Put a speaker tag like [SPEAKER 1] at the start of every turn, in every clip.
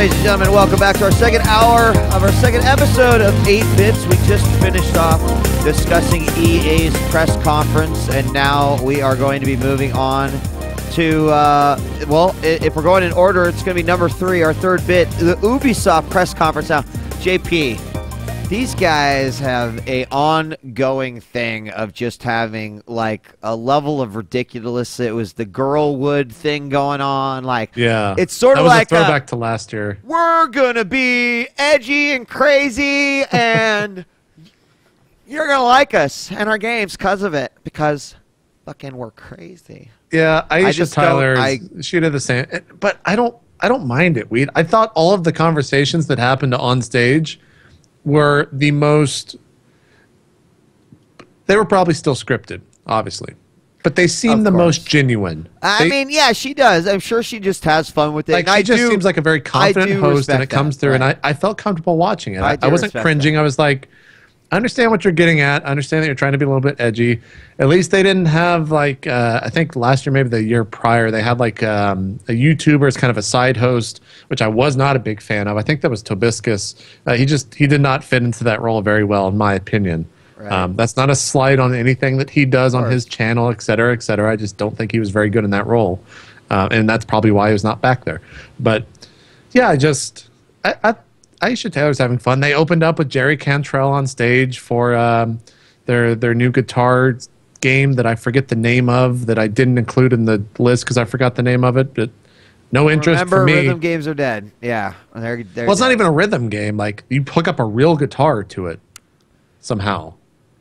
[SPEAKER 1] Ladies and gentlemen, welcome back to our second hour of our second episode of 8 Bits. We just finished off discussing EA's press conference, and now we are going to be moving on to, well, if we're going in order, it's going to be number 3, our third bit, the Ubisoft press conference. Now, JP, these guys have a ongoing thing of just having like a level of ridiculous. It was the Girlwood thing going on. Like,
[SPEAKER 2] yeah,
[SPEAKER 1] it's sort of like
[SPEAKER 2] a throwback to last year.
[SPEAKER 1] We're gonna be edgy and crazy, and you're gonna like us and our games because of it, because fucking we're crazy.
[SPEAKER 2] Yeah, Aisha Tyler, she did the same, but I don't mind it. I thought all of the conversations that happened on stage were the most, they were probably still scripted, obviously, but they seem the most genuine.
[SPEAKER 1] I mean, yeah, she does. I'm sure she just has fun with it.
[SPEAKER 2] Like, she just seems like a very confident host, and it comes through, and I felt comfortable watching it. I wasn't cringing. I was like, I understand what you're getting at. I understand that you're trying to be a little bit edgy. At least they didn't have, like, I think last year, maybe the year prior, they had like a YouTuber as kind of a side host, which I was not a big fan of. I think that was Tobiscus. He did not fit into that role very well, in my opinion. Right. That's not a slight on anything that he does on his channel, et cetera, et cetera. I just don't think he was very good in that role. And that's probably why he was not back there. But yeah, Aisha Taylor's having fun. They opened up with Jerry Cantrell on stage for their new guitar game that I forget the name of, that I didn't include in the list because I forgot the name of it. But no interest for me.
[SPEAKER 1] Rhythm games are dead. Yeah, they're
[SPEAKER 2] well, it's not even a rhythm game. Like, you hook up a real guitar to it somehow,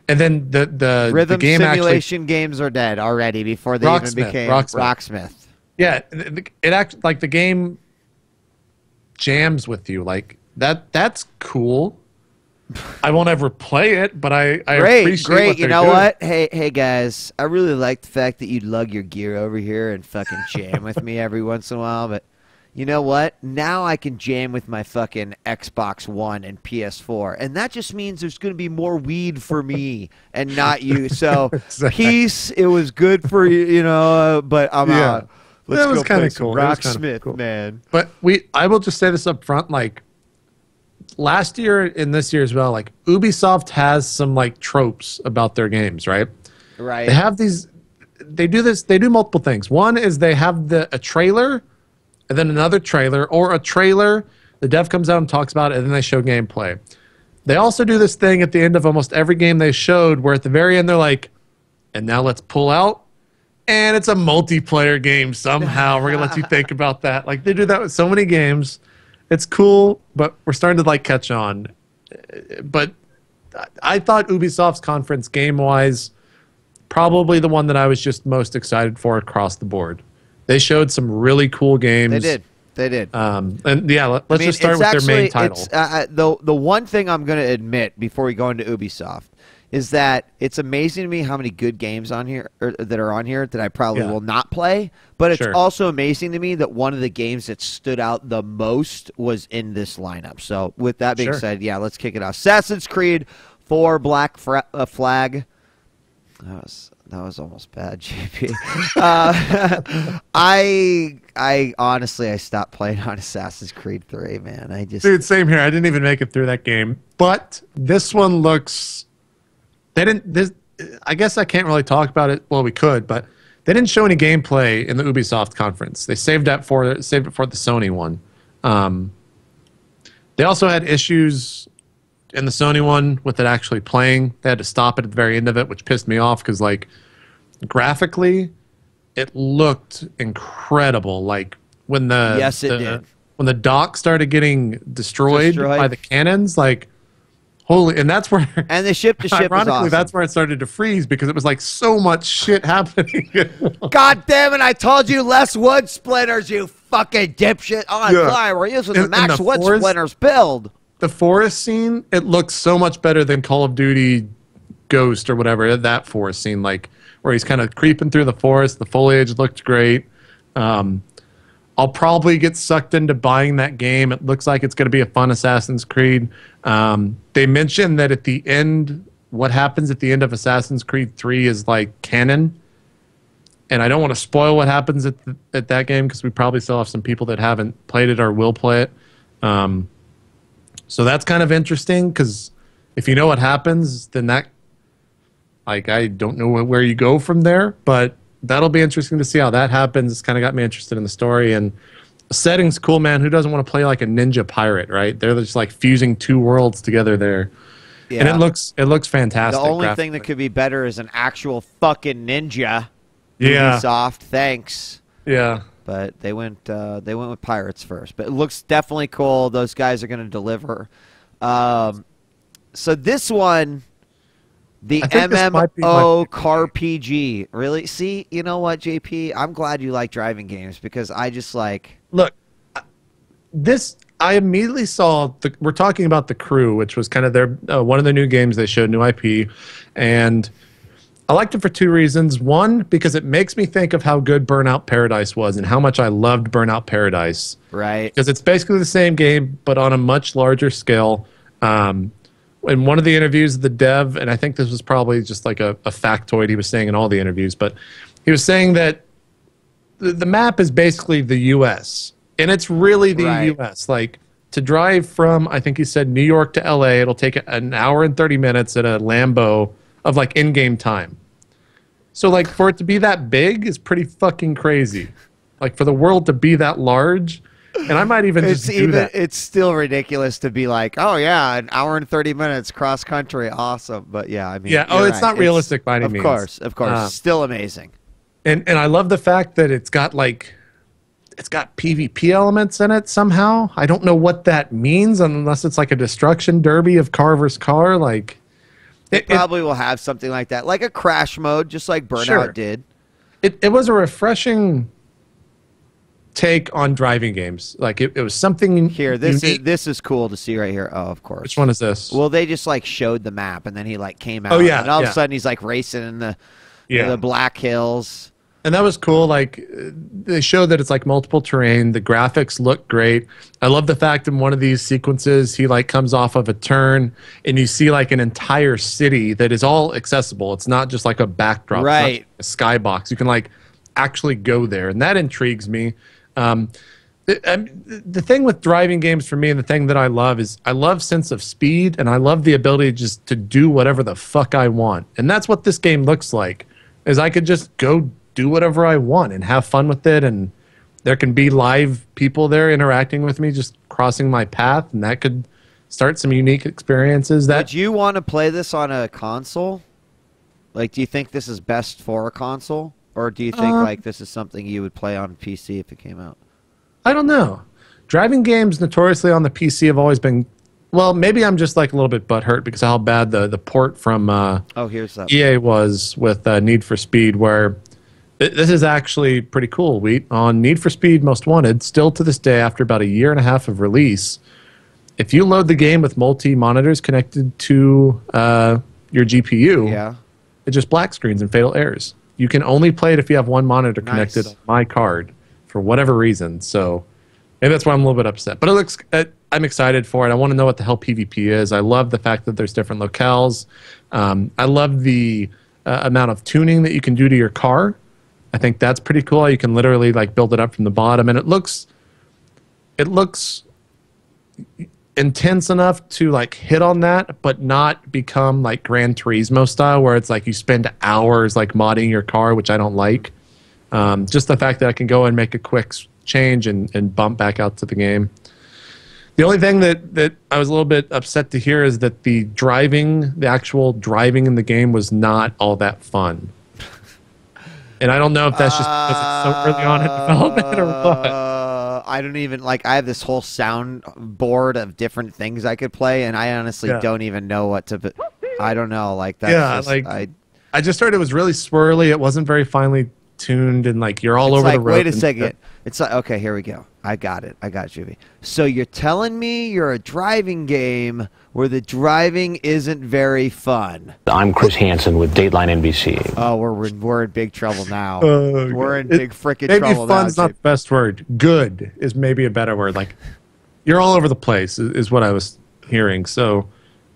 [SPEAKER 2] and then the
[SPEAKER 1] rhythm
[SPEAKER 2] game
[SPEAKER 1] simulation games are dead already before they even became Rocksmith.
[SPEAKER 2] Yeah, it acts like the game jams with you like. That's cool. I won't ever play it, but I appreciate what they're
[SPEAKER 1] you know
[SPEAKER 2] doing.
[SPEAKER 1] what? Hey guys, I really like the fact that you'd lug your gear over here and fucking jam with me every once in a while, but you know what? Now I can jam with my fucking Xbox One and PS4, and that just means there's going to be more weed for me and not you. So
[SPEAKER 2] Exactly.
[SPEAKER 1] Peace, it was good for you, but I'm out. Let's
[SPEAKER 2] that was
[SPEAKER 1] kind of
[SPEAKER 2] cool.
[SPEAKER 1] Rocksmith,
[SPEAKER 2] cool.
[SPEAKER 1] man.
[SPEAKER 2] But I will just say this up front, like, last year and this year as well, like, Ubisoft has some like tropes about their games, right?
[SPEAKER 1] Right.
[SPEAKER 2] They have these. They do multiple things. One is they have a trailer, and then another trailer, or a trailer. The dev comes out and talks about it, and then they show gameplay. They also do this thing at the end of almost every game they showed, where at the very end they're like, "And now let's pull out." And it's a multiplayer game somehow. We're going to let you think about that. Like, they do that with so many games. It's cool, but we're starting to, like, catch on. But I thought Ubisoft's conference, game-wise, probably the one that I was just most excited for across the board. They showed some really cool games.
[SPEAKER 1] They did.
[SPEAKER 2] And, yeah, let's just start with their main title.
[SPEAKER 1] The one thing I'm going to admit before we go into Ubisoft is that it's amazing to me how many good games on here that are on here that I probably will not play. But it's also amazing to me that one of the games that stood out the most was in this lineup. So with that being said, yeah, let's kick it off. Assassin's Creed 4 Black Flag. That was almost bad, JP. I honestly stopped playing on Assassin's Creed 3, man.
[SPEAKER 2] Dude, same here. I didn't even make it through that game. But this one looks. I guess I can't really talk about it. Well, we could, but they didn't show any gameplay in the Ubisoft conference. They saved it for the Sony one. They also had issues in the Sony one with it actually playing. They had to stop it at the very end of it, which pissed me off because, like, graphically, it looked incredible. Like, when when the dock started getting destroyed by the cannons, like. Holy, and that's where.
[SPEAKER 1] And the ship to ship.
[SPEAKER 2] Ironically,
[SPEAKER 1] awesome.
[SPEAKER 2] That's where it started to freeze because it was like so much shit happening.
[SPEAKER 1] God damn it! I told you less wood splinters, you fucking dipshit. Oh, I'm sorry. We're using the max wood splinters build.
[SPEAKER 2] The forest scene, it looks so much better than Call of Duty Ghost or whatever. That forest scene, like where he's kind of creeping through the forest. The foliage looked great. I'll probably get sucked into buying that game. It looks like it's going to be a fun Assassin's Creed. They mentioned that at the end, what happens at the end of Assassin's Creed 3 is like canon. And I don't want to spoil what happens at that game because we probably still have some people that haven't played it or will play it. So that's kind of interesting because if you know what happens, then that, like, I don't know where you go from there, but that'll be interesting to see how that happens. It's kind of got me interested in the story, and the setting's cool, man. Who doesn't want to play like a ninja pirate, right? They're just like fusing two worlds together there. Yeah. And it looks fantastic.
[SPEAKER 1] The only thing that could be better is an actual fucking ninja. Yeah. Ubisoft, thanks.
[SPEAKER 2] Yeah.
[SPEAKER 1] But they went with pirates first. But it looks definitely cool. Those guys are going to deliver. So this one, the MMO Car PG. Really? See, you know what, JP? I'm glad you like driving games because I just like...
[SPEAKER 2] Look, this... I immediately saw... we're talking about The Crew, which was kind of their one of the new games they showed, new IP. And I liked it for two reasons. One, because it makes me think of how good Burnout Paradise was and how much I loved Burnout Paradise.
[SPEAKER 1] Right.
[SPEAKER 2] Because it's basically the same game, but on a much larger scale. In one of the interviews, the dev, and I think this was probably just like a factoid he was saying in all the interviews, but he was saying that the map is basically the U.S., and it's really the U.S. Like, to drive from, I think he said, New York to L.A., it'll take an hour and 30 minutes at a Lambo of, like, in-game time. So, like, for it to be that big is pretty fucking crazy. Like, for the world to be that large... And I might even just do that.
[SPEAKER 1] It's still ridiculous to be like, oh, yeah, an hour and 30 minutes cross-country, awesome. But, yeah, I mean...
[SPEAKER 2] Yeah, it's not realistic by any means.
[SPEAKER 1] Of course. Still amazing.
[SPEAKER 2] And I love the fact that it's got, like... It's got PvP elements in it somehow. I don't know what that means unless it's like a destruction derby of car versus car. Like,
[SPEAKER 1] it probably will have something like that. Like a crash mode, just like Burnout did.
[SPEAKER 2] It was a refreshing... take on driving games. Like it was something
[SPEAKER 1] here. This is cool to see right here. Oh, of course.
[SPEAKER 2] Which one is this?
[SPEAKER 1] Well, they just like showed the map, and then he like came out.
[SPEAKER 2] Oh yeah,
[SPEAKER 1] and all of a sudden he's like racing in the Black Hills.
[SPEAKER 2] And that was cool. Like they showed that it's like multiple terrain. The graphics look great. I love the fact in one of these sequences he like comes off of a turn, and you see like an entire city that is all accessible. It's not just like a backdrop,
[SPEAKER 1] right?
[SPEAKER 2] A skybox. You can like actually go there, and that intrigues me. The thing with driving games for me, and the thing that I love is I love sense of speed, and I love the ability just to do whatever the fuck I want. And that's what this game looks like, is I could just go do whatever I want and have fun with it, and there can be live people there interacting with me, just crossing my path, and that could start some unique experiences.
[SPEAKER 1] Would you want to play this on a console? Like, do you think this is best for a console? Or do you think like this is something you would play on PC if it came out?
[SPEAKER 2] I don't know. Driving games notoriously on the PC have always been... Well, maybe I'm just like a little bit butthurt because of how bad the port from
[SPEAKER 1] here's that
[SPEAKER 2] EA was with Need for Speed, where this is actually pretty cool. On Need for Speed Most Wanted, still to this day, after about a year and a half of release, if you load the game with multi-monitors connected to your GPU, it just black screens and fatal errors. You can only play it if you have one monitor connected on my card for whatever reason. So maybe that's why I'm a little bit upset. But it looks, I'm excited for it. I want to know what the hell PvP is. I love the fact that there's different locales. I love the amount of tuning that you can do to your car. I think that's pretty cool. You can literally like build it up from the bottom, and it looks intense enough to like hit on that, but not become like Gran Turismo style, where it's like you spend hours like modding your car, which I don't like. Just the fact that I can go and make a quick change and bump back out to the game. The only thing that I was a little bit upset to hear is that the actual driving in the game was not all that fun. And I don't know if that's just because it's so early on in development or what.
[SPEAKER 1] I don't even, like, I have this whole soundboard of different things I could play, and I honestly don't even know what to, I don't know, like, that's
[SPEAKER 2] I just heard it was really swirly, it wasn't very finely tuned, and, like, you're all over the road.
[SPEAKER 1] Wait a second. It's like, okay, here we go. I got it. I got Juvie. So you're telling me you're a driving game where the driving isn't very fun.
[SPEAKER 3] I'm Chris Hansen with Dateline NBC.
[SPEAKER 1] Oh, we're in big trouble now. We're in big freaking trouble now.
[SPEAKER 2] Maybe fun's not the best word. Good is maybe a better word. Like, you're all over the place is what I was hearing. So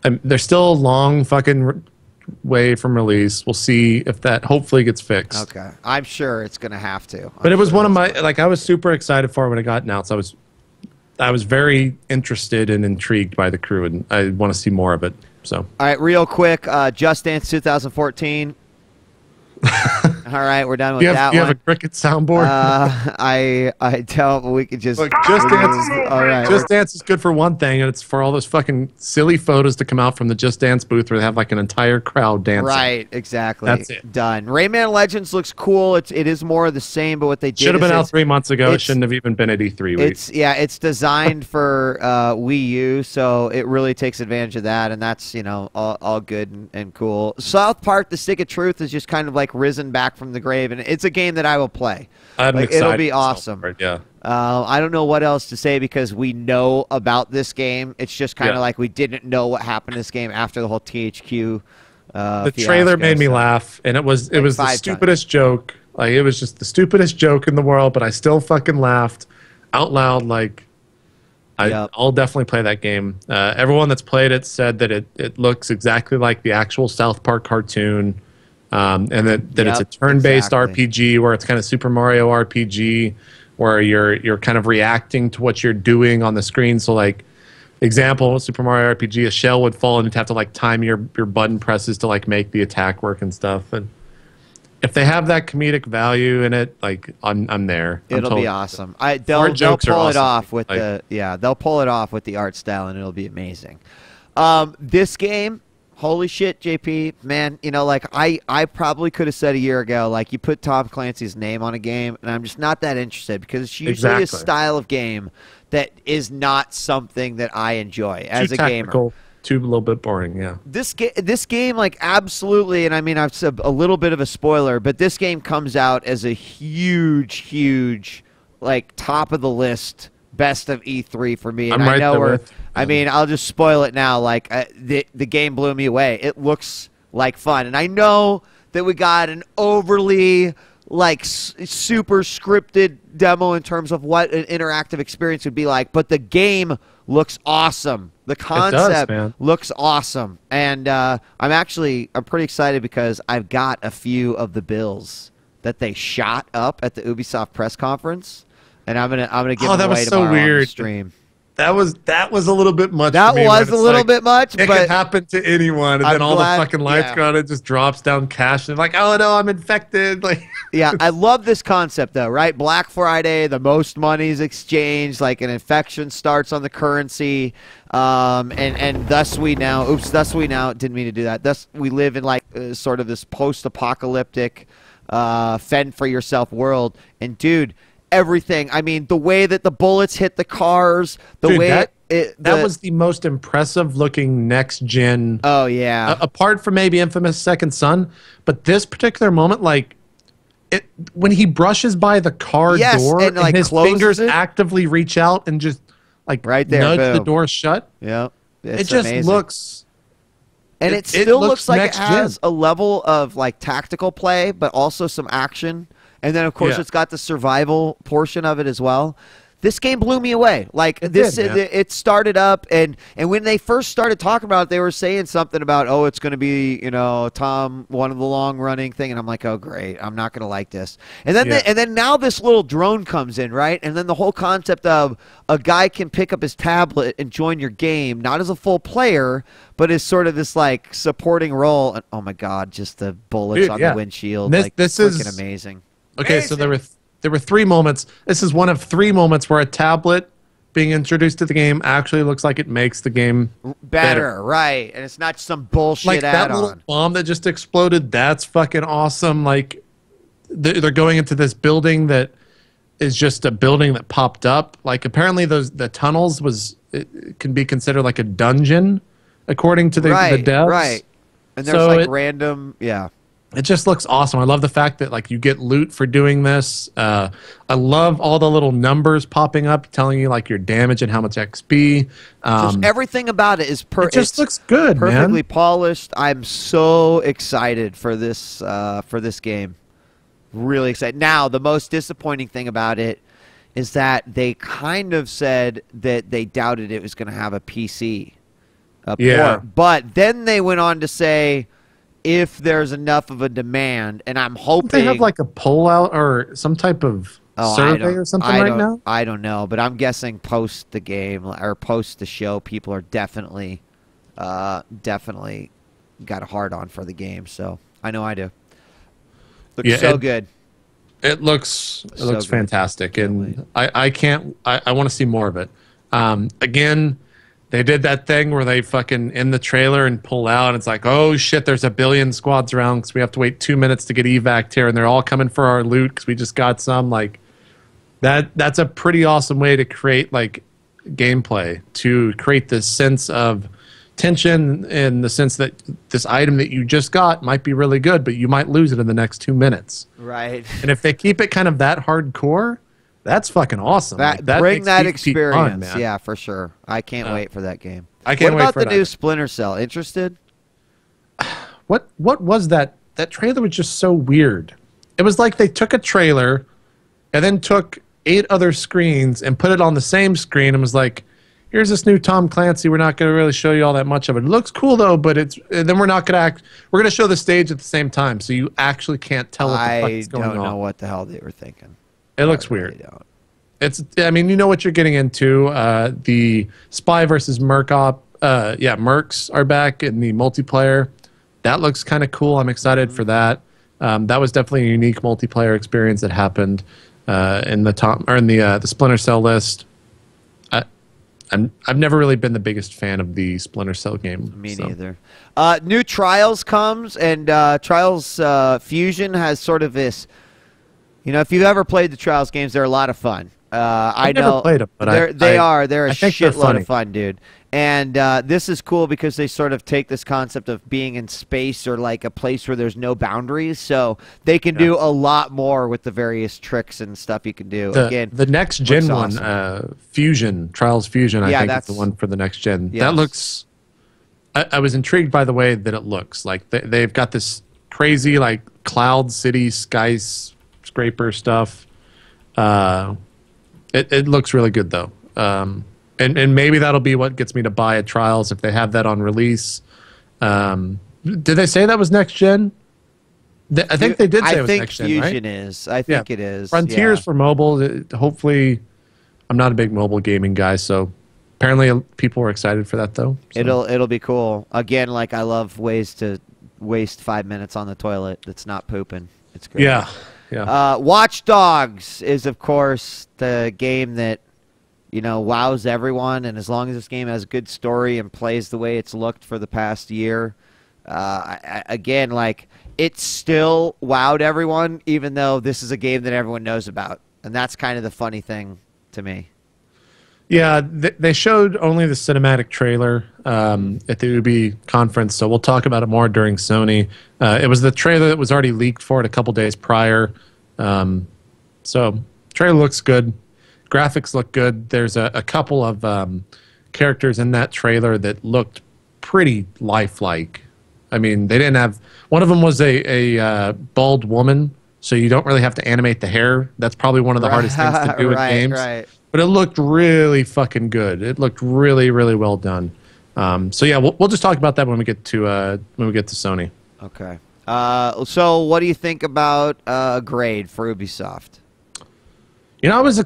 [SPEAKER 2] there's still a long fucking way from release. We'll see if that hopefully gets fixed.
[SPEAKER 1] Okay. I'm sure it's going to have to.
[SPEAKER 2] But it was one of my, like, I was super excited for it when it got announced. I was I was very interested and intrigued by the crew, and I want to see more of it. So,
[SPEAKER 1] all right, real quick, Just Dance 2014. All right, we're done with that one.
[SPEAKER 2] You have a cricket soundboard?
[SPEAKER 1] I don't. We could just.
[SPEAKER 2] Look, Just Dance. All right. Just Dance is good for one thing, and it's for all those fucking silly photos to come out from the Just Dance booth where they have like an entire crowd dancing.
[SPEAKER 1] Right, exactly.
[SPEAKER 2] That's it.
[SPEAKER 1] Done. Rayman Legends looks cool. It is more of the same, but what they did
[SPEAKER 2] should have been out 3 months ago. It shouldn't have even been at E3 week.
[SPEAKER 1] It's designed for Wii U, so it really takes advantage of that, and that's all good and cool. South Park: The Stick of Truth is just kind of like risen back from the grave, and it's a game that I will play. It'll be awesome.
[SPEAKER 2] Yeah.
[SPEAKER 1] I don't know what else to say because we know about this game. It's just kind of like we didn't know what happened to this game after the whole THQ.
[SPEAKER 2] The trailer made me laugh, and it was the stupidest joke. Like, it was just the stupidest joke in the world, but I still fucking laughed out loud. Like, I'll definitely play that game. Everyone that's played it said that it looks exactly like the actual South Park cartoon. And that it's a turn-based RPG where it's kind of Super Mario RPG, where you're kind of reacting to what you're doing on the screen. So, like, example, Super Mario RPG, a shell would fall and you'd have to like time your button presses to like make the attack work and stuff. And if they have that comedic value in it, like I'm there.
[SPEAKER 1] It'll be awesome. They'll pull it off with they'll pull it off with the art style, and it'll be amazing. This game. Holy shit, JP, man, I probably could have said a year ago, like, you put Tom Clancy's name on a game, and I'm just not that interested because it's usually a style of game that is not something that I enjoy as a gamer.
[SPEAKER 2] Too a little bit boring, yeah.
[SPEAKER 1] This game, like, absolutely, and I mean, I've said a little bit of a spoiler, but this game comes out as a huge, like, top of the list best of E3 for me. And I mean, I'll just spoil it now. Like, the game blew me away. It looks like fun. And I know that we got an overly, like, super scripted demo in terms of what an interactive experience would be like. But the game looks awesome. The concept looks awesome. And I'm pretty excited because I've got a few of the bills that they shot up at the Ubisoft press conference. And I'm gonna give them away tomorrow on the stream.
[SPEAKER 2] That was a little bit much.
[SPEAKER 1] That was a little bit much.
[SPEAKER 2] It could happen to anyone, and then all the fucking lights go on. It just drops down cash, and like, oh no, I'm infected. Like,
[SPEAKER 1] yeah, I love this concept though, right? Black Friday, the most money is exchanged, like an infection starts on the currency, and thus we now didn't mean to do that. Thus we live in like sort of this post-apocalyptic, fend for yourself world, and dude. Everything. I mean, the way that the bullets hit the cars, that was the most impressive looking next gen. Oh yeah.
[SPEAKER 2] Apart from maybe Infamous Second Son, but this particular moment, like when he brushes by the car door and like his fingers actively reach out and just like
[SPEAKER 1] right there,
[SPEAKER 2] nudge the door shut.
[SPEAKER 1] Yeah,
[SPEAKER 2] it just looks.
[SPEAKER 1] And it still looks like it has a level of like tactical play, but also some action. And then, of course, it's got the survival portion of it as well. This game blew me away. Like, it started up, and when they first started talking about it, they were saying something about, oh, it's going to be, Tom, one of the long-running thing. And I'm like, oh, great. I'm not going to like this. And then and then now this little drone comes in, right? And then the whole concept of a guy can pick up his tablet and join your game, not as a full player, but as sort of this, like, supporting role. And, oh, my God, just the bullets on the windshield. This is freaking amazing.
[SPEAKER 2] Okay, so there were 3 moments. This is one of 3 moments where a tablet being introduced to the game actually looks like it makes the game better.
[SPEAKER 1] Right? And it's not some bullshit
[SPEAKER 2] add-on. Like that little bomb that just exploded. That's fucking awesome. Like they're going into this building that is just a building that popped up. Like apparently the tunnels it can be considered like a dungeon, according to the devs.
[SPEAKER 1] Right. And there's random,
[SPEAKER 2] It just looks awesome. I love the fact that like you get loot for doing this. I love all the little numbers popping up telling you like your damage and how much XP.
[SPEAKER 1] Just everything about it is
[SPEAKER 2] it just looks good,
[SPEAKER 1] perfectly polished. I'm so excited for this game. Really excited. Now, the most disappointing thing about it is that they kind of said that they doubted it was going to have a PC port. But then they went on to say, if there's enough of a demand, and I'm hoping
[SPEAKER 2] they have like a pullout or some type of survey or something right now?
[SPEAKER 1] I don't know, but I'm guessing post the game or post the show, people are definitely got a hard on for the game. So I know I do. Looks so good.
[SPEAKER 2] It looks fantastic, and I want to see more of it. Again, they did that thing where they fucking in the trailer and pull out, and it's like, oh shit, there's a billion squads around because we have to wait 2 minutes to get evac'd here, and they're all coming for our loot because we just got some. Like that's a pretty awesome way to create like gameplay, to create this sense of tension in the sense that this item that you just got might be really good, but you might lose it in the next 2 minutes.
[SPEAKER 1] Right.
[SPEAKER 2] And if they keep it kind of that hardcore, that's fucking awesome.
[SPEAKER 1] That bring that experience. Fun, yeah, for sure. I can't wait for that game.
[SPEAKER 2] I can't wait for
[SPEAKER 1] What about the new Splinter Cell? Interested?
[SPEAKER 2] What was that? That trailer was just so weird. It was like they took a trailer and then took 8 other screens and put it on the same screen and was like, here's this new Tom Clancy. We're not going to really show you all that much of it. It looks cool though, but then we're not going to we're going to show the stage at the same time, so you actually can't tell what the fuck is going on.
[SPEAKER 1] I don't know what the hell they were thinking.
[SPEAKER 2] It looks weird. I mean, you know what you're getting into. The Spy versus Mercs are back in the multiplayer. That looks kind of cool. I'm excited for that. That was definitely a unique multiplayer experience that happened in the Splinter Cell list. I've never really been the biggest fan of the Splinter Cell game.
[SPEAKER 1] Me neither. New Trials comes, and Trials Fusion has sort of this. You know, if you've ever played the Trials games, they're a lot of fun.
[SPEAKER 2] I've never played them, but
[SPEAKER 1] they're a shitload of fun, dude. And this is cool because they sort of take this concept of being in space or like a place where there's no boundaries, so they can do a lot more with the various tricks and stuff you can do.
[SPEAKER 2] The next gen one, awesome. Trials Fusion, I think is the one for the next gen. Yes. That looks. I was intrigued by the way that it looks. Like they've got this crazy like cloud city skyscraper stuff. It looks really good though. And maybe that'll be what gets me to buy a Trials if they have that on release. Did they say that was next gen? I think they did say it was next gen, right?
[SPEAKER 1] Fusion is. I think it is.
[SPEAKER 2] Frontiers for mobile. Hopefully, I'm not a big mobile gaming guy, so apparently people were excited for that though. So.
[SPEAKER 1] It'll be cool. Again, like I love ways to waste 5 minutes on the toilet that's not pooping. It's great.
[SPEAKER 2] Yeah. Yeah.
[SPEAKER 1] Watch Dogs is of course the game that wows everyone, and as long as this game has a good story and plays the way it's looked for the past year, again, like it still wowed everyone, even though this is a game that everyone knows about, and that's kind of the funny thing to me.
[SPEAKER 2] Yeah, they showed only the cinematic trailer at the Ubi conference, so we'll talk about it more during Sony. It was the trailer that was already leaked for it a couple days prior. So trailer looks good. Graphics look good. There's a couple of characters in that trailer that looked pretty lifelike. I mean, they didn't have... One of them was a bald woman, so you don't really have to animate the hair. That's probably one of the hardest things to do in games. Right. But it looked really fucking good. It looked really, really well done. So yeah, we'll just talk about that when we get to Sony.
[SPEAKER 1] Okay. So what do you think about a grade for Ubisoft?
[SPEAKER 2] I was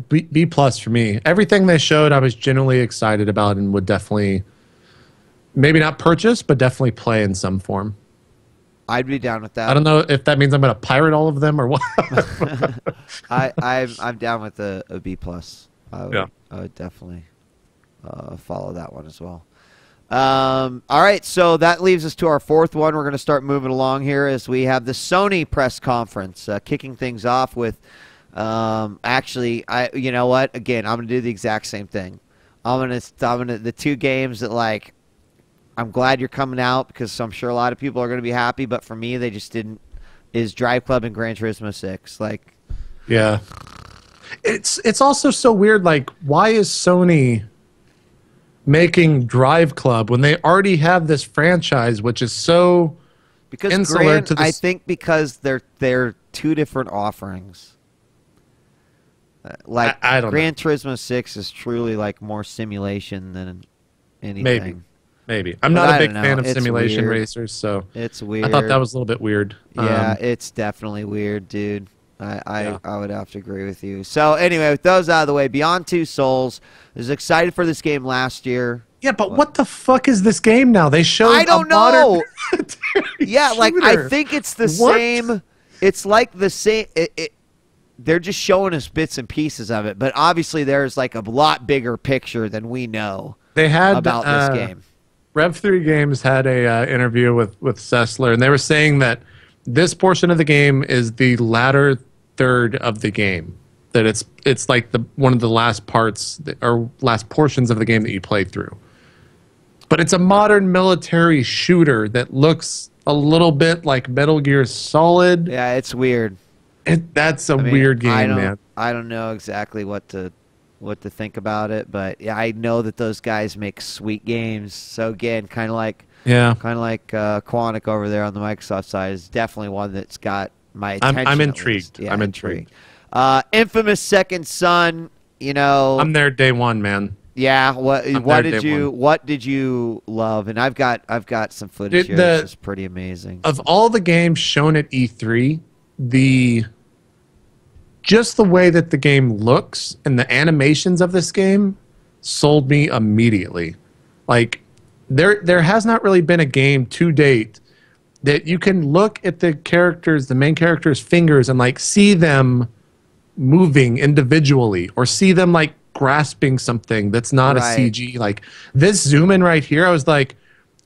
[SPEAKER 2] B+ for me. Everything they showed, I was genuinely excited about and would definitely, maybe not purchase, but definitely play in some form.
[SPEAKER 1] I'd be down with that.
[SPEAKER 2] I don't know if that means I'm going to pirate all of them or what.
[SPEAKER 1] I'm down with a B+. I would definitely follow that one as well. All right, so that leaves us to our fourth one. We're going to start moving along here as we have the Sony press conference, kicking things off with. Actually, you know what? Again, I'm gonna do the exact same thing. I'm gonna the two games that like. I'm glad you're coming out because I'm sure a lot of people are gonna be happy, but for me, they just didn't. Is Drive Club and Gran Turismo 6 like?
[SPEAKER 2] Yeah, it's also so weird. Like, why is Sony making Drive Club when they already have this franchise, which is so insular to this?
[SPEAKER 1] I think because they're two different offerings. Like I don't Gran Turismo 6 is truly like more simulation than anything.
[SPEAKER 2] Maybe. I'm not a big fan of simulation racers, so
[SPEAKER 1] it's weird.
[SPEAKER 2] I thought that was a little bit weird.
[SPEAKER 1] Yeah, it's definitely weird, dude. I would have to agree with you. So anyway, with those out of the way, Beyond Two Souls, I was excited for this game last year.
[SPEAKER 2] Yeah, but what the fuck is this game now? They showed
[SPEAKER 1] I don't know. Yeah, like
[SPEAKER 2] shooter.
[SPEAKER 1] I think it's the same. It's like the same. They're just showing us bits and pieces of it, but obviously there's like a lot bigger picture than we know about this game.
[SPEAKER 2] Rev3 Games had a interview with Sessler, and they were saying that this portion of the game is the latter third of the game. That it's like one of the last parts or last portions of the game that you play through. But it's a modern military shooter that looks a little bit like Metal Gear Solid.
[SPEAKER 1] Yeah, it's weird.
[SPEAKER 2] That's a weird game, man.
[SPEAKER 1] I don't know exactly what to think about it, but yeah, I know that those guys make sweet games. So again, kind of like Quantic over there on the Microsoft side is definitely one that's got my attention.
[SPEAKER 2] I'm intrigued.
[SPEAKER 1] Yeah,
[SPEAKER 2] I'm intrigued.
[SPEAKER 1] Infamous Second Son. You know,
[SPEAKER 2] I'm there day one, man.
[SPEAKER 1] Yeah. What did you love? And I've got some footage here. This is pretty amazing.
[SPEAKER 2] Of all the games shown at E3, just the way that the game looks and the animations of this game sold me immediately. Like there has not really been a game to date that you can look at the main characters' fingers and like see them moving individually or see them like grasping something that's not a CG. Like this zoom in right here, I was like,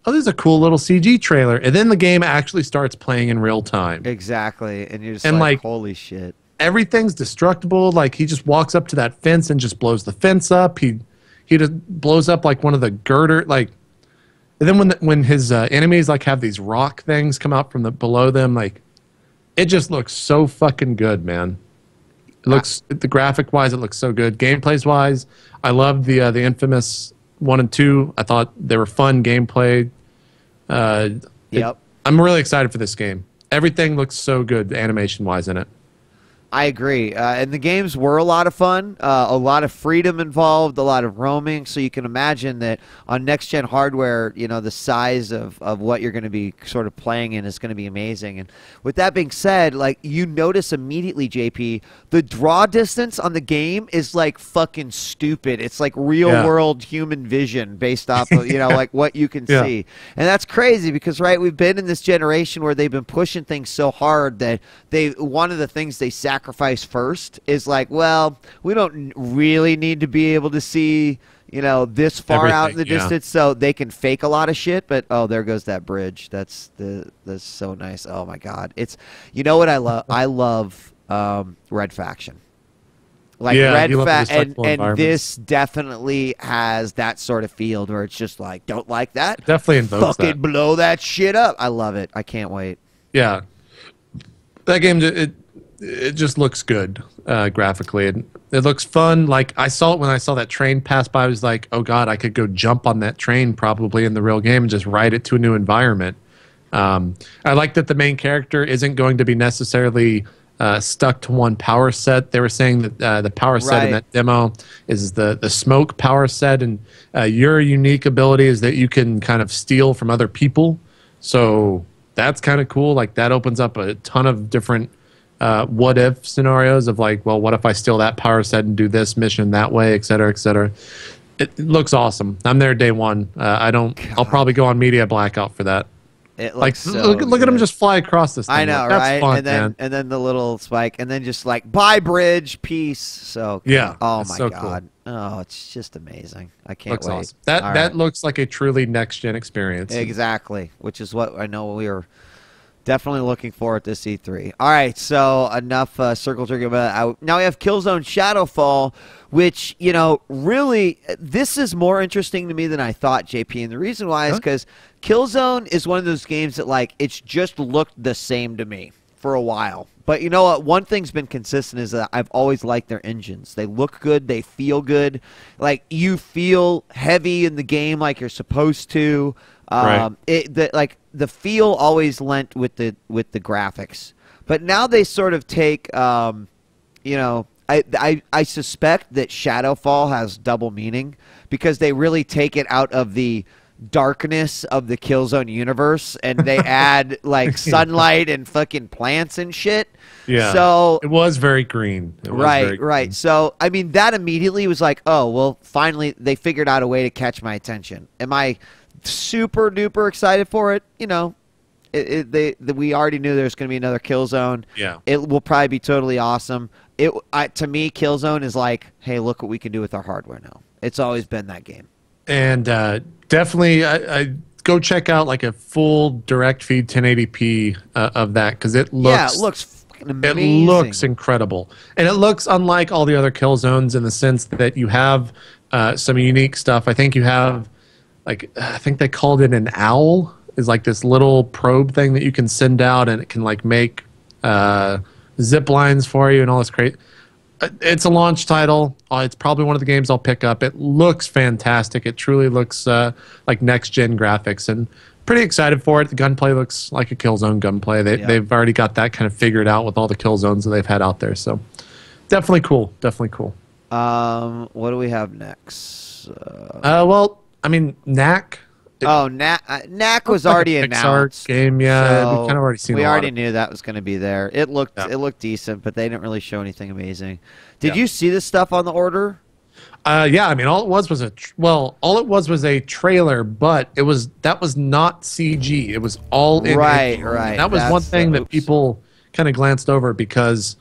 [SPEAKER 2] oh, this is a cool little CG trailer. And then the game actually starts playing in real time.
[SPEAKER 1] Exactly. And you're just like, holy shit. Everything's
[SPEAKER 2] destructible. Like he just walks up to that fence and just blows the fence up. He just blows up like one of the girder, like, and then when his enemies like have these rock things come out from below them, like it just looks so fucking good, man. It looks the graphic wise, it looks so good. Gameplays wise, I loved the Infamous 1 and 2. I thought they were fun gameplay.
[SPEAKER 1] Yep.
[SPEAKER 2] I'm really excited for this game. Everything looks so good animation wise in it.
[SPEAKER 1] I agree. And the games were a lot of fun, a lot of freedom involved, a lot of roaming. So you can imagine that on next-gen hardware, you know, the size of what you're going to be sort of playing in is going to be amazing. And with that being said, like, you notice immediately, JP, the draw distance on the game is, like, fucking stupid. It's like real-world human vision based off of, you know, like what you can see. And that's crazy because, right, we've been in this generation where they've been pushing things so hard that one of the things they sacrifice first is like, well, we don't really need to be able to see, you know, this far out in the distance, so they can fake a lot of shit. But oh, there goes that bridge. That's so nice. Oh my god, it's, you know what I love? I love Red Faction. Like and this definitely has that sort of feel where it's just like, don't like that?
[SPEAKER 2] It definitely invokes
[SPEAKER 1] fucking blow that shit up. I love it. I can't wait.
[SPEAKER 2] Yeah, that game it just looks good graphically, and it looks fun. Like I saw it when I saw that train pass by. I was like, oh god, I could go jump on that train probably in the real game and just ride it to a new environment. I like that the main character isn't going to be necessarily stuck to one power set. They were saying that the power set in that demo is the smoke power set, and your unique ability is that you can kind of steal from other people. So that's kind of cool. Like that opens up a ton of different what if scenarios of like, well, what if I steal that power set and do this mission that way, et cetera, et cetera. It looks awesome. I'm there day one. I'll probably go on media blackout for that.
[SPEAKER 1] It
[SPEAKER 2] looks like, look at him just fly across this thing.
[SPEAKER 1] I know,
[SPEAKER 2] like,
[SPEAKER 1] right?
[SPEAKER 2] Fun,
[SPEAKER 1] and then the little spike, and then just like, bye bridge, peace. So
[SPEAKER 2] yeah,
[SPEAKER 1] oh my
[SPEAKER 2] so
[SPEAKER 1] god,
[SPEAKER 2] cool.
[SPEAKER 1] Oh, it's just amazing. I can't
[SPEAKER 2] looks
[SPEAKER 1] wait.
[SPEAKER 2] Awesome. That looks like a truly next gen experience.
[SPEAKER 1] Exactly, which is what I know we are definitely looking for at this E3. All right, so enough circle jerking about it. Now we have Killzone Shadowfall, which, you know, really, this is more interesting to me than I thought, JP. And the reason why is because Killzone is one of those games that, like, it's just looked the same to me for a while. But you know what? One thing's been consistent is that I've always liked their engines. They look good. They feel good. Like, you feel heavy in the game like you're supposed to. The feel always lent with the graphics, but now they sort of take, you know, I suspect that Shadowfall has double meaning because they really take it out of the darkness of the Killzone universe, and they add like sunlight and fucking plants and shit.
[SPEAKER 2] Yeah.
[SPEAKER 1] So
[SPEAKER 2] it was very green.
[SPEAKER 1] Right. So I mean, that immediately was like, oh well, finally they figured out a way to catch my attention. Am I super duper excited for it? You know, we already knew there was going to be another Killzone.
[SPEAKER 2] Yeah.
[SPEAKER 1] It will probably be totally awesome. To me, Killzone is like, hey, look what we can do with our hardware now. It's always been that game.
[SPEAKER 2] And definitely, I go check out like a full direct feed 1080p of that, because it looks
[SPEAKER 1] fucking amazing.
[SPEAKER 2] It looks incredible, and it looks unlike all the other Killzones in the sense that you have some unique stuff. I think you have like I think they called it an owl. Is like this little probe thing that you can send out, and it can like make zip lines for you and all this great. It's a launch title. It's probably one of the games I'll pick up. It looks fantastic. It truly looks like next-gen graphics, and pretty excited for it. The gunplay looks like a Killzone gunplay. They've already got that kind of figured out with all the Killzones that they've had out there. So definitely cool. Definitely cool.
[SPEAKER 1] What do we have next?
[SPEAKER 2] Well, I mean, Knack.
[SPEAKER 1] Knack was already announced.
[SPEAKER 2] Game, yeah.
[SPEAKER 1] So
[SPEAKER 2] we kind of already seen.
[SPEAKER 1] We already knew that was going to be there. It looked decent, but they didn't really show anything amazing. Did you see this stuff on the order?
[SPEAKER 2] Yeah. I mean, all it was was a trailer, but that was not CG. It was all in.
[SPEAKER 1] Right.
[SPEAKER 2] And that was one thing that people kind of glanced over, because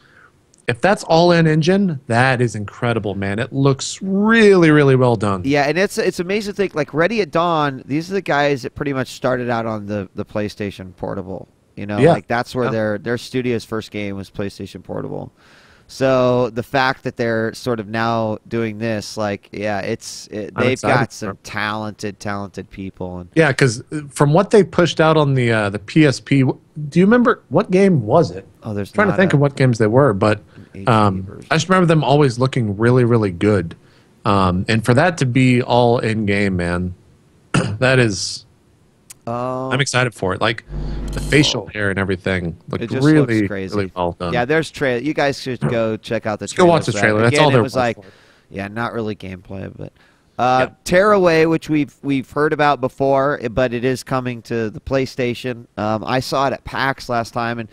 [SPEAKER 2] if that's all in engine, that is incredible, man. It looks really, really well done.
[SPEAKER 1] Yeah, and it's amazing to think, like, Ready at Dawn, these are the guys that pretty much started out on the PlayStation Portable. You know, like that's where their studio's first game was PlayStation Portable. So the fact that they're sort of now doing this, like, they've got some talented people. And
[SPEAKER 2] yeah, because from what they pushed out on the PSP, do you remember what game was it?
[SPEAKER 1] Oh, there's
[SPEAKER 2] I'm trying to think of what games they were, but I just remember them always looking really, really good. And for that to be all in game, man, that is. I'm excited for it. Like the facial hair and everything look really, looks crazy. Really well done.
[SPEAKER 1] Yeah, there's trailer. You guys should go check out the trailer.
[SPEAKER 2] Go watch the trailer. That's all there was like.
[SPEAKER 1] Yeah, not really gameplay, but Tearaway, which we've heard about before, but it is coming to the PlayStation. I saw it at PAX last time, and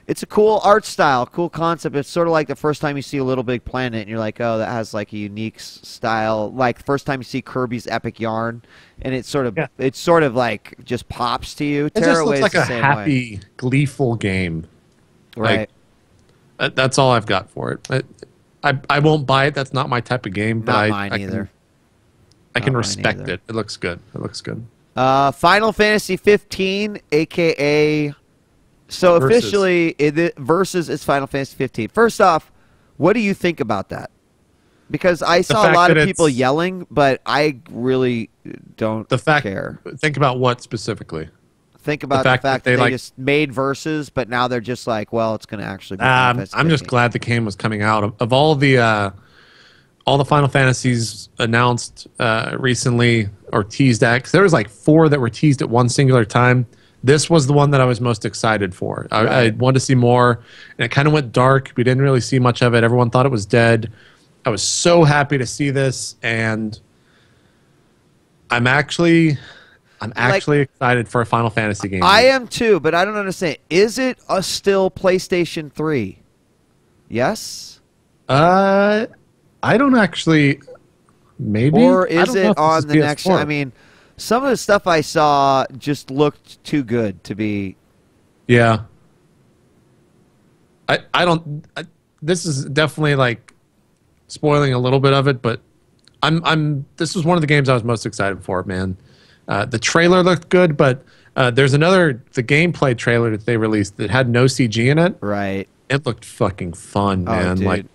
[SPEAKER 1] it's a cool art style, cool concept. It's sort of like the first time you see a Little Big Planet, and you're like, oh, that has like a unique style. Like the first time you see Kirby's Epic Yarn, and it's sort of like just pops to you.
[SPEAKER 2] It just looks like a happy, gleeful game.
[SPEAKER 1] Right.
[SPEAKER 2] Like, that's all I've got for it. I won't buy it. That's not my type of game. But
[SPEAKER 1] not mine either.
[SPEAKER 2] I can respect it. It looks good. It looks good.
[SPEAKER 1] Final Fantasy 15, a.k.a. So officially, Versus is Final Fantasy 15. First off, what do you think about that? Because I saw a lot of people yelling, but I really don't care.
[SPEAKER 2] Think about what specifically?
[SPEAKER 1] Think about the fact that they just made Versus, but now they're just like, well, it's going to actually be Final Fantasy 15.
[SPEAKER 2] I'm just glad the game was coming out. Of all the Final Fantasies announced recently or teased at, because there was like 4 that were teased at one singular time. This was the one that I was most excited for. I wanted to see more, and it kind of went dark. We didn't really see much of it. Everyone thought it was dead. I was so happy to see this, and I'm actually excited for a Final Fantasy game.
[SPEAKER 1] I am too, but I don't understand. Is it still PlayStation 3? Yes?
[SPEAKER 2] I don't actually. Maybe.
[SPEAKER 1] Or is it on the next? I mean, some of the stuff I saw just looked too good to be.
[SPEAKER 2] Yeah. I don't. This is definitely like spoiling a little bit of it, but this was one of the games I was most excited for, man. The trailer looked good, but there's the gameplay trailer that they released that had no CG in it.
[SPEAKER 1] Right.
[SPEAKER 2] It looked fucking fun, man.
[SPEAKER 1] Dude.
[SPEAKER 2] Like,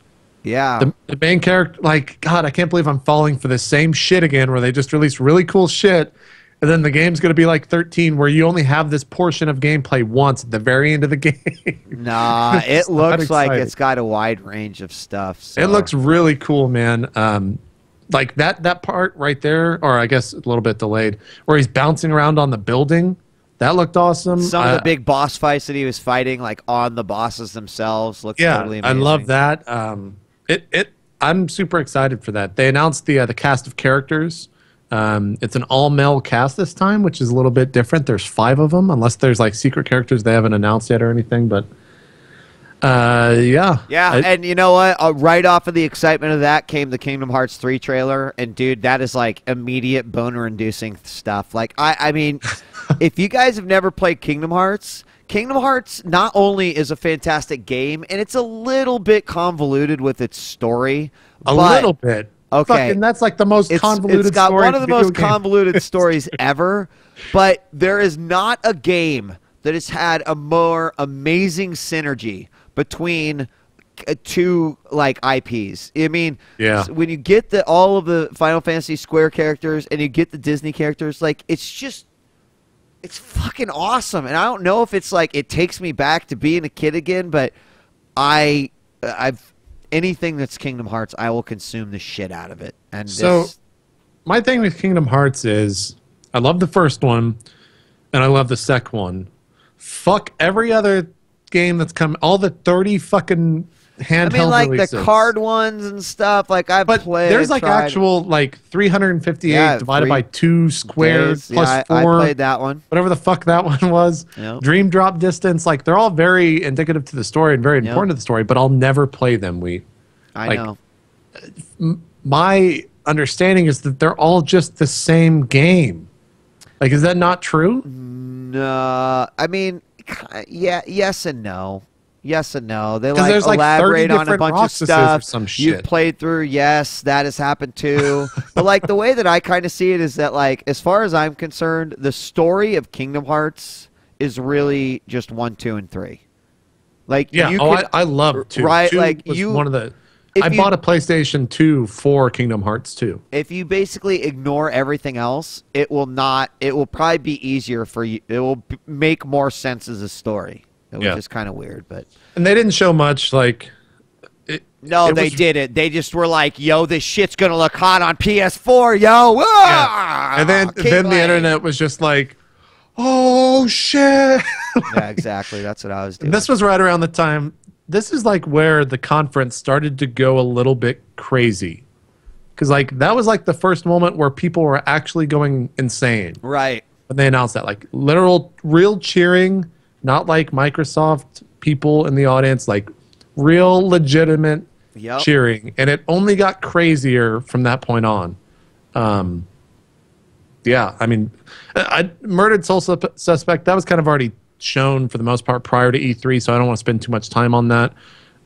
[SPEAKER 1] yeah.
[SPEAKER 2] The main character, like, God, I can't believe I'm falling for the same shit again, where they just released really cool shit, and then the game's going to be like 13, where you only have this portion of gameplay once at the very end of the game.
[SPEAKER 1] Nah, it looks like it's got a wide range of stuff. So.
[SPEAKER 2] It looks really cool, man. Like that part right there, or I guess a little bit delayed, where he's bouncing around on the building. That looked awesome.
[SPEAKER 1] Some of the big boss fights that he was fighting, like on the bosses themselves, looked totally amazing.
[SPEAKER 2] I love that. I'm super excited for that. They announced the cast of characters It's an all-male cast this time, which is a little bit different. There's 5 of them, unless there's like secret characters they haven't announced yet or anything. But yeah.
[SPEAKER 1] And you know what? Right off of the excitement of that came the Kingdom Hearts 3 trailer, and dude, that is like immediate boner-inducing stuff. Like, I mean, if you guys have never played Kingdom Hearts not only is a fantastic game, and it's a little bit convoluted with its story.
[SPEAKER 2] A little bit.
[SPEAKER 1] Okay.
[SPEAKER 2] Fucking, that's like the most convoluted
[SPEAKER 1] It's got
[SPEAKER 2] story
[SPEAKER 1] one of the most
[SPEAKER 2] game.
[SPEAKER 1] convoluted stories ever, but there is not a game that has had a more amazing synergy between 2 like IPs. I mean,
[SPEAKER 2] yeah.
[SPEAKER 1] When you get all of the Final Fantasy Square characters and you get the Disney characters, like it's fucking awesome. And I don't know if it's like it takes me back to being a kid again, but I've anything that's Kingdom Hearts, I will consume the shit out of it. And
[SPEAKER 2] so my thing with Kingdom Hearts is I love the first one and I love the second one. Fuck every other game that's come, all the 30 fucking handheld
[SPEAKER 1] like
[SPEAKER 2] releases.
[SPEAKER 1] The card ones and stuff. Like I've played.
[SPEAKER 2] There's like actual like 358 divided by 2 squared plus 4.
[SPEAKER 1] I played that one.
[SPEAKER 2] Whatever the fuck that one was.
[SPEAKER 1] Yep.
[SPEAKER 2] Dream drop distance. Like they're all very indicative to the story and very important to the story. But I'll never play them.
[SPEAKER 1] I know.
[SPEAKER 2] My understanding is that they're all just the same game. Like, is that not true?
[SPEAKER 1] No, I mean, yeah, yes and no. Yes and no. They
[SPEAKER 2] like
[SPEAKER 1] elaborate on a bunch of stuff
[SPEAKER 2] some shit.
[SPEAKER 1] You've played through. Yes, that has happened too. But like the way that I kind of see it is that like as far as I'm concerned, the story of Kingdom Hearts is really just 1, 2, and 3. Like
[SPEAKER 2] I love 2.
[SPEAKER 1] Right,
[SPEAKER 2] 2
[SPEAKER 1] like
[SPEAKER 2] was one of the. I bought a PlayStation 2 for Kingdom Hearts 2.
[SPEAKER 1] If you basically ignore everything else, it will probably be easier for you. It will make more sense as a story. Which is kind of weird, but
[SPEAKER 2] and they didn't show much. Like,
[SPEAKER 1] they didn't. They just were like, "Yo, this shit's gonna look hot on PS4, yo!"
[SPEAKER 2] Yeah. And then the internet was just like, "Oh shit!"
[SPEAKER 1] Yeah, exactly. That's what I was doing.
[SPEAKER 2] This was right around the time. This is like where the conference started to go a little bit crazy, because like that was like the first moment where people were actually going insane.
[SPEAKER 1] Right.
[SPEAKER 2] When they announced that, like real cheering. Not like Microsoft people in the audience, like real legitimate cheering. And it only got crazier from that point on. Yeah, I mean, Murdered Soul Suspect, that was kind of already shown for the most part prior to E3, so I don't want to spend too much time on that.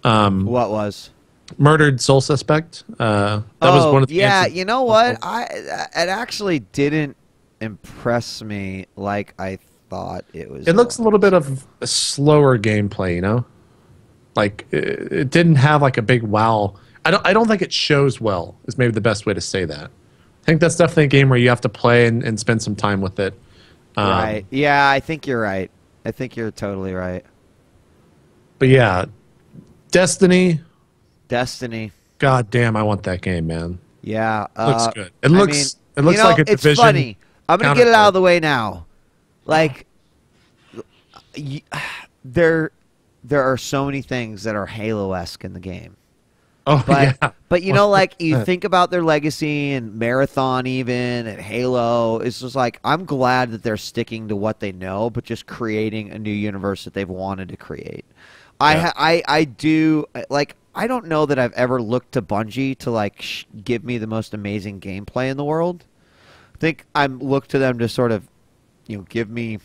[SPEAKER 1] What was?
[SPEAKER 2] Murdered Soul Suspect. That was one of the
[SPEAKER 1] games. You know what? It actually didn't impress me like I thought it was.
[SPEAKER 2] It looks a little bit of a slower gameplay, you know, like it didn't have like a big wow. I don't think it shows well. Is maybe the best way to say that. I think that's definitely a game where you have to play and spend some time with it.
[SPEAKER 1] Right. Yeah, I think you're right. I think you're totally right.
[SPEAKER 2] But yeah, Destiny.
[SPEAKER 1] God
[SPEAKER 2] damn, I want that game, man.
[SPEAKER 1] Yeah,
[SPEAKER 2] looks good. It looks like a Division.
[SPEAKER 1] It's funny. I'm gonna get it out of the way now. Like, there are so many things that are Halo-esque in the game.
[SPEAKER 2] Oh, yeah.
[SPEAKER 1] But, you know, like, you think about their legacy and Marathon even and Halo. It's just like, I'm glad that they're sticking to what they know, but just creating a new universe that they've wanted to create. Yeah. I do, like, I don't know that I've ever looked to Bungie to, like, give me the most amazing gameplay in the world. I think I look to them to sort of, you know, give me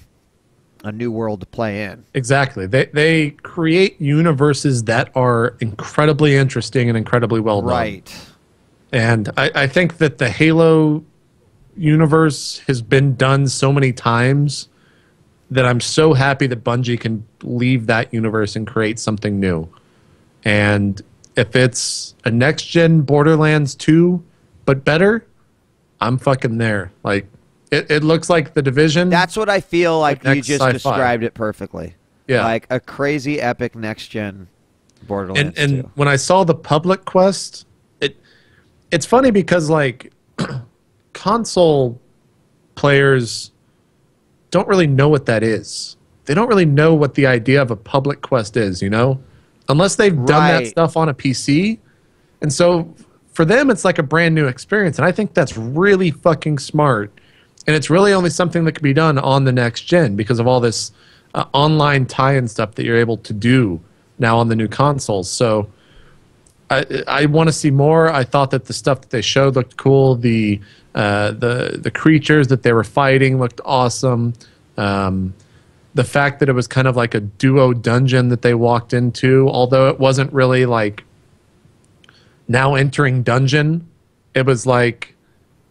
[SPEAKER 1] a new world to play in.
[SPEAKER 2] Exactly. They create universes that are incredibly interesting and incredibly well done.
[SPEAKER 1] Right.
[SPEAKER 2] And I think that the Halo universe has been done so many times that I'm so happy that Bungie can leave that universe and create something new. And if it's a next-gen Borderlands 2, but better, I'm fucking there. Like, it looks like The Division.
[SPEAKER 1] That's what I feel like you just described it perfectly.
[SPEAKER 2] Yeah.
[SPEAKER 1] Like a crazy epic next-gen Borderlands 2.
[SPEAKER 2] And when I saw the public quest, it's funny because, like, console players don't really know what that is. They don't really know what the idea of a public quest is, you know? Unless they've done that stuff on a PC. And so for them, it's like a brand new experience. And I think that's really fucking smart. And it's really only something that can be done on the next gen because of all this online tie-in stuff that you're able to do now on the new consoles. So I want to see more. I thought that the stuff that they showed looked cool. The creatures that they were fighting looked awesome. The fact that it was kind of like a duo dungeon that they walked into, although it wasn't really like now entering dungeon, it was like,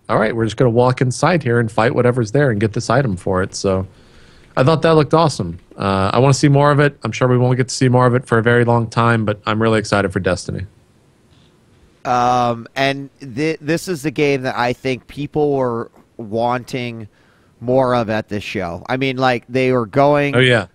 [SPEAKER 2] all right, we're just going to walk inside here and fight whatever's there and get this item for it. So I thought that looked awesome. I want to see more of it. I'm sure we won't get to see more of it for a very long time, but I'm really excited for Destiny.
[SPEAKER 1] And this is the game that I think people were wanting more of at this show. I mean, like they were going to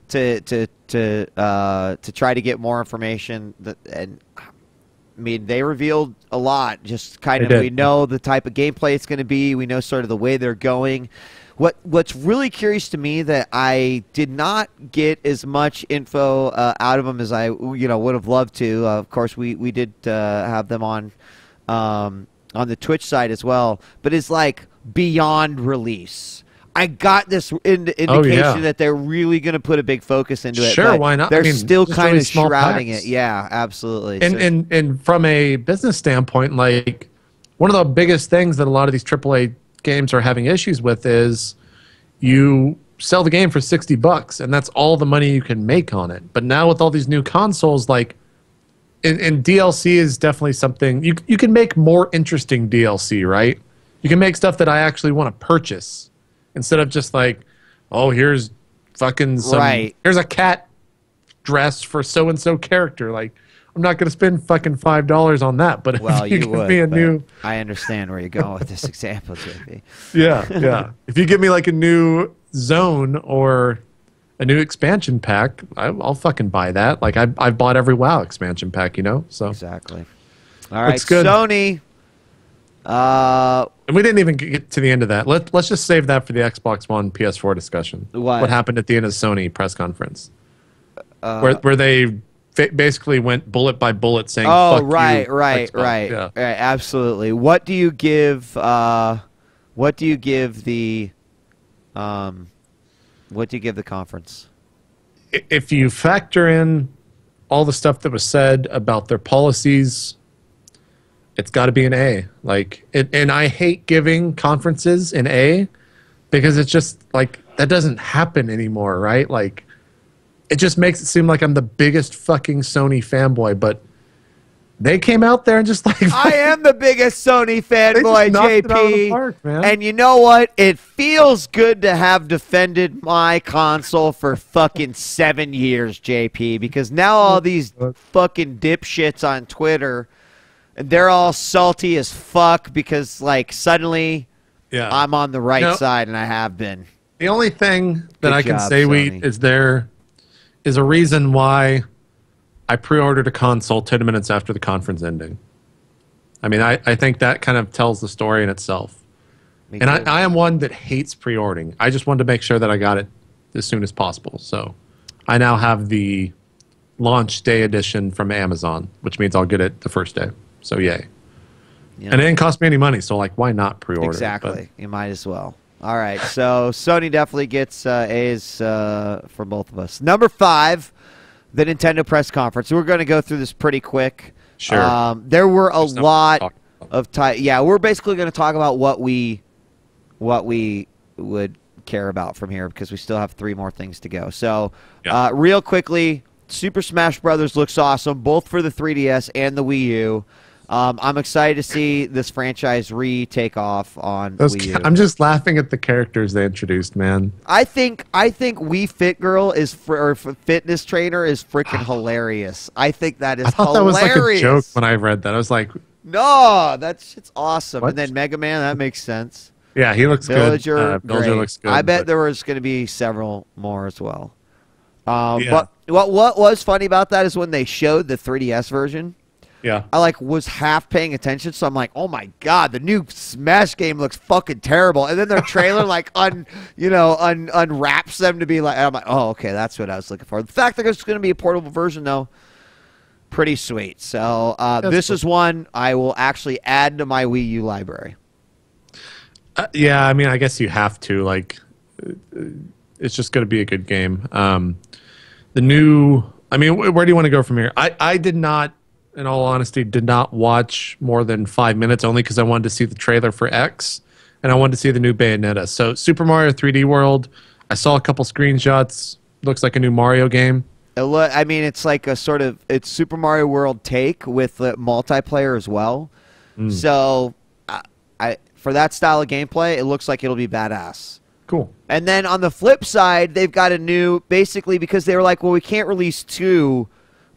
[SPEAKER 1] try to get more information and I mean, they revealed a lot. Just kind of, we know the type of gameplay it's going to be. We know sort of the way they're going. What's really curious to me that I did not get as much info out of them as I would have loved to. Of course, we did have them on the Twitch side as well. But it's like beyond release. I got this indication that they're really going to put a big focus into it.
[SPEAKER 2] Sure, why not?
[SPEAKER 1] They're still kind of shrouding it. Yeah, absolutely.
[SPEAKER 2] And from a business standpoint, like one of the biggest things that a lot of these AAA games are having issues with is you sell the game for $60 and that's all the money you can make on it. But now with all these new consoles, like and DLC is definitely something you can make more interesting DLC, right? You can make stuff that I actually want to purchase. Instead of just like, oh, here's fucking here's a cat dress for so-and-so character. Like, I'm not going to spend fucking $5 on that. But
[SPEAKER 1] well,
[SPEAKER 2] if you
[SPEAKER 1] give
[SPEAKER 2] me a new...
[SPEAKER 1] I understand where you're going with this example, JP.
[SPEAKER 2] Yeah. If you give me like a new zone or a new expansion pack, I'll fucking buy that. Like, I've bought every WoW expansion pack, So
[SPEAKER 1] exactly. All right, Sony...
[SPEAKER 2] and we didn't even get to the end of that. Let's just save that for the Xbox One, PS4 discussion. What happened at the end of the Sony press conference, where they basically went bullet by bullet saying,
[SPEAKER 1] "Oh,
[SPEAKER 2] fuck
[SPEAKER 1] right,
[SPEAKER 2] you,
[SPEAKER 1] right,
[SPEAKER 2] Xbox."
[SPEAKER 1] right,
[SPEAKER 2] yeah.
[SPEAKER 1] right, absolutely." What do you give? What do you give the? What do you give the conference?
[SPEAKER 2] If you factor in all the stuff that was said about their policies, it's got to be an A. Like, and I hate giving conferences an A because it's just like that doesn't happen anymore, right? Like, it just makes it seem like I'm the biggest fucking Sony fanboy. But they came out there and just like
[SPEAKER 1] I am the biggest Sony fanboy, JP.
[SPEAKER 2] Park, man.
[SPEAKER 1] And you know what? It feels good to have defended my console for fucking 7 years, JP. Because now all these fucking dipshits on Twitter. And they're all salty as fuck because, like, suddenly I'm on the right side, and I have been.
[SPEAKER 2] The only thing that I can say is there is a reason why I pre-ordered a console 10 minutes after the conference ending. I mean, I think that kind of tells the story in itself. And I am one that hates pre-ordering. I just wanted to make sure that I got it as soon as possible. So I now have the launch day edition from Amazon, which means I'll get it the first day. So yay. And it didn't cost me any money, so like why not pre-order?
[SPEAKER 1] Exactly. You might as well. All right. So Sony definitely gets A's for both of us. Number 5, the Nintendo press conference. We're going to go through this pretty quick.
[SPEAKER 2] Sure.
[SPEAKER 1] There were a lot of time. Yeah, we're basically going to talk about what we would care about from here because we still have 3 more things to go. So real quickly, Super Smash Brothers looks awesome, both for the 3DS and the Wii U. I'm excited to see this franchise take off on Wii U.
[SPEAKER 2] I'm just laughing at the characters they introduced, man.
[SPEAKER 1] I think Wii Fit Girl or fitness trainer is freaking hilarious. I think that is hilarious.
[SPEAKER 2] I thought that was like a joke when I read that. I was like,
[SPEAKER 1] no, that shit's awesome. What? And then Mega Man, that makes sense.
[SPEAKER 2] Yeah, he looks good. Villager looks good.
[SPEAKER 1] I bet there was going to be several more as well. But what was funny about that is when they showed the 3DS version.
[SPEAKER 2] Yeah.
[SPEAKER 1] I was half paying attention, so I'm like, oh my god, the new Smash game looks fucking terrible. And then their trailer unwraps them to be like, I'm like, oh okay, that's what I was looking for. The fact that there's going to be a portable version though, Pretty sweet. So this is one I will actually add to my Wii U library.
[SPEAKER 2] Yeah, I mean, I guess you have to. Like, it's just going to be a good game. The new... I mean, where do you want to go from here? I did not, in all honesty, did not watch more than 5 minutes, only because I wanted to see the trailer for X, and I wanted to see the new Bayonetta. So Super Mario 3D World, I saw a couple screenshots. Looks like a new Mario game.
[SPEAKER 1] I mean, it's like a sort of... It's Super Mario World take with multiplayer as well. So... for that style of gameplay, it looks like it'll be badass.
[SPEAKER 2] Cool.
[SPEAKER 1] And then on the flip side, they've got a new, basically because they were like, well, we can't release 2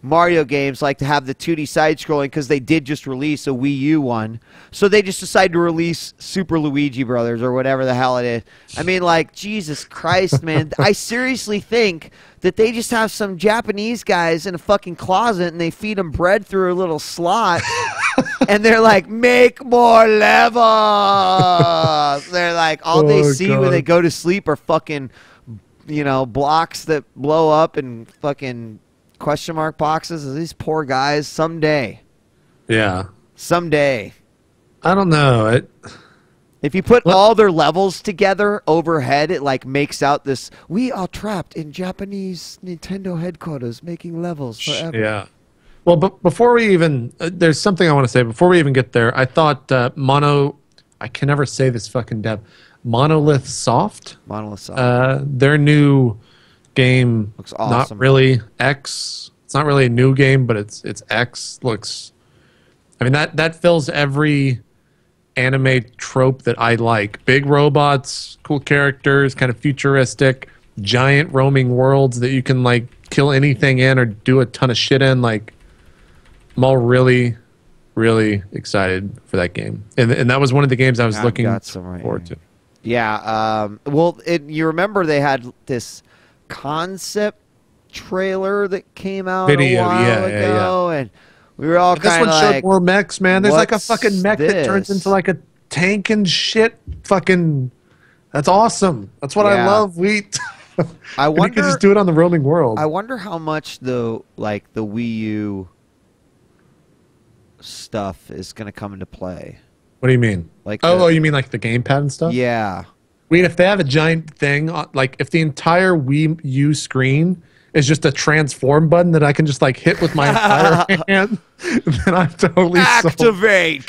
[SPEAKER 1] Mario games like to have the 2D side-scrolling because they did just release a Wii U one. So they just decided to release Super Luigi Brothers or whatever the hell it is. I mean, like, Jesus Christ, man. I seriously think that they just have some Japanese guys in a fucking closet and they feed them bread through a little slot. And they're like, make more levels. They're like, all they see when they go to sleep are fucking, you know, blocks that blow up and fucking question mark boxes. These poor guys, someday.
[SPEAKER 2] Yeah.
[SPEAKER 1] Someday.
[SPEAKER 2] I don't know.
[SPEAKER 1] If you put all their levels together overhead, it like makes out this, we are trapped in Japanese Nintendo headquarters making levels forever.
[SPEAKER 2] Yeah. Well, but before we even, there's something I want to say. Before we even get there, I thought I can never say this fucking dev, Monolith Soft. Their new game,
[SPEAKER 1] looks awesome.
[SPEAKER 2] Not really X. It's not really a new game, but it's X. Looks, I mean, that fills every anime trope that I like. Big robots, cool characters, kind of futuristic, giant roaming worlds that you can like kill anything in or do a ton of shit in. Like, I'm all really, really excited for that game, and that was one of the games I was looking forward to.
[SPEAKER 1] Yeah. Well, you remember they had this concept trailer that came out a while ago, and we were all kind of like,
[SPEAKER 2] this one showed more mechs, man. There's like a fucking mech that turns into like a tank and shit. Fucking, that's awesome. That's what I love. Wheat.
[SPEAKER 1] I wonder.
[SPEAKER 2] You could just do it on the roaming world.
[SPEAKER 1] I wonder how much the Wii U stuff is going to come into play.
[SPEAKER 2] What do you mean?
[SPEAKER 1] Like,
[SPEAKER 2] oh, you mean like the gamepad and stuff?
[SPEAKER 1] Yeah.
[SPEAKER 2] Wait, if they have a giant thing, like if the entire Wii U screen is just a transform button that I can just like hit with my entire hand, then I'm totally
[SPEAKER 1] activate.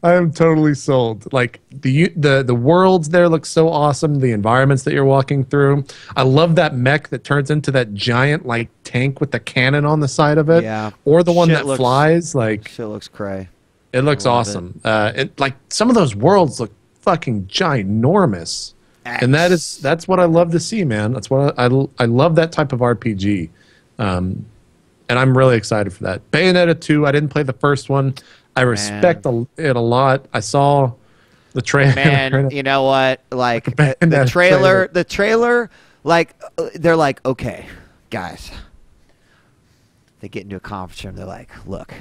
[SPEAKER 2] I am totally sold. Like the worlds there look so awesome. The environments that you're walking through. I love that mech that turns into that giant like tank with the cannon on the side of it.
[SPEAKER 1] Yeah.
[SPEAKER 2] Or the one that flies. Like,
[SPEAKER 1] shit looks cray.
[SPEAKER 2] It looks awesome. Like some of those worlds look fucking ginormous. And that's what I love to see, man. That's what I love, that type of RPG. And I'm really excited for that. Bayonetta 2, I didn't play the first one. I respect it a lot. I saw the trailer.
[SPEAKER 1] Man, you know what? Like the trailer, like they're like, okay, guys. They get into a conference room. They're like, look,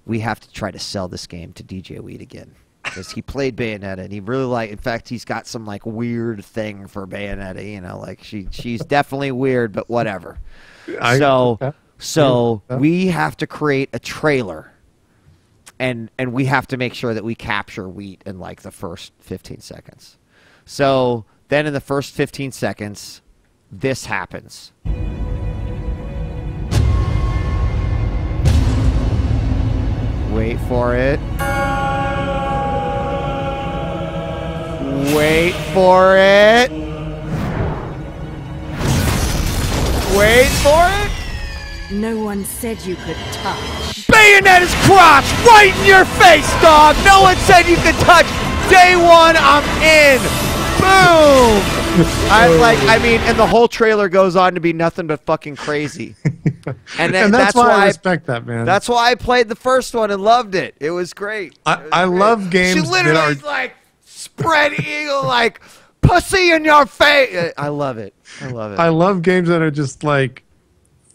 [SPEAKER 1] we have to try to sell this game to djWHEAT again. Because he played Bayonetta, and he really in fact, he's got some, like, weird thing for Bayonetta, you know, like, she's definitely weird, but whatever. So we have to create a trailer, and we have to make sure that we capture Wheat in, like, the first 15 seconds. So then in the first 15 seconds, this happens. Wait for it. Wait for it. Wait for it.
[SPEAKER 4] No one said you could touch.
[SPEAKER 1] Bayonetta's crotch right in your face, dog. No one said you could touch. Day one, I'm in. Boom. I mean, and the whole trailer goes on to be nothing but fucking crazy. And that's why
[SPEAKER 2] I respect that, man.
[SPEAKER 1] That's why I played the first one and loved it. It was great.
[SPEAKER 2] I love games.
[SPEAKER 1] She literally like spread eagle like pussy in your face. I love it. I love it.
[SPEAKER 2] I love games that are just like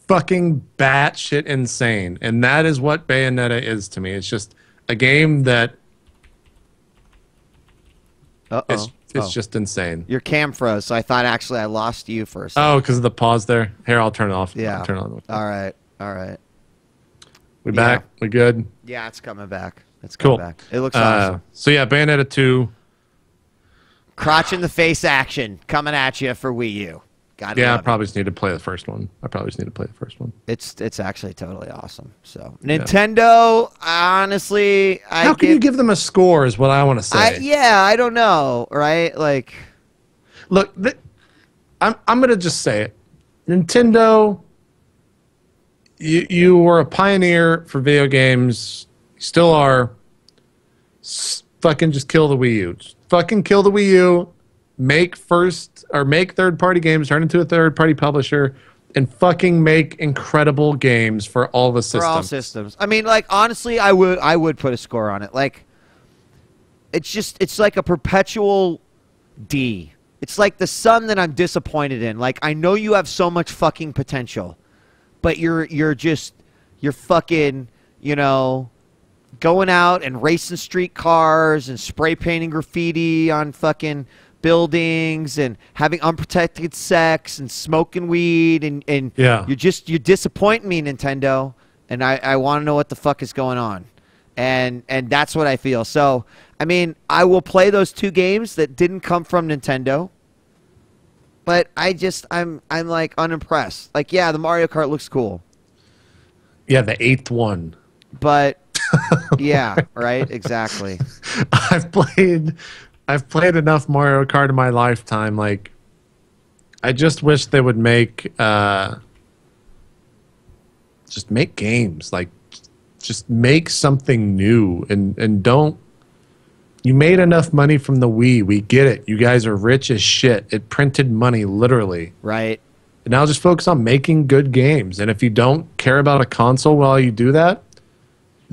[SPEAKER 2] fucking batshit insane, and that is what Bayonetta is to me. It's just a game that it's just insane.
[SPEAKER 1] Your cam froze, so I thought actually I lost you for a second.
[SPEAKER 2] Oh, because of the pause there. Here, I'll turn it off.
[SPEAKER 1] Yeah.
[SPEAKER 2] I'll turn it on.
[SPEAKER 1] All right. All right.
[SPEAKER 2] We back? We good?
[SPEAKER 1] Yeah, it's coming back. It's coming back. It looks awesome.
[SPEAKER 2] So yeah, Bayonetta 2.
[SPEAKER 1] Crotch in the face action coming at you for Wii U.
[SPEAKER 2] I probably just need to play the first one.
[SPEAKER 1] It's actually totally awesome. So Nintendo, honestly,
[SPEAKER 2] how can you give them a score? Is what I want to say.
[SPEAKER 1] I don't know, right? Like,
[SPEAKER 2] look, I'm gonna just say it. Nintendo, you were a pioneer for video games. You still are. Fucking just kill the Wii U. Just fucking kill the Wii U. Make third-party games, turn into a third-party publisher, and fucking make incredible games for all the systems.
[SPEAKER 1] For all systems. I mean, like, honestly, I would put a score on it. Like, it's like a perpetual D. It's like the sun that I'm disappointed in. Like, I know you have so much fucking potential, but you're fucking, you know, going out and racing street cars and spray painting graffiti on fucking buildings and having unprotected sex and smoking weed and you're disappointing me, Nintendo, and I want to know what the fuck is going on, and that's what I feel. So I mean, I will play those 2 games that didn't come from Nintendo, but I'm like unimpressed. Like, yeah, the Mario Kart looks cool.
[SPEAKER 2] Yeah, the 8th one.
[SPEAKER 1] But yeah, right, exactly.
[SPEAKER 2] I've played enough Mario Kart in my lifetime. Like, I just wish they would make just make games. Like, just make something new and don't. You made enough money from the Wii. We get it. You guys are rich as shit. It printed money, literally.
[SPEAKER 1] Right.
[SPEAKER 2] And now just focus on making good games. And if you don't care about a console while you do that,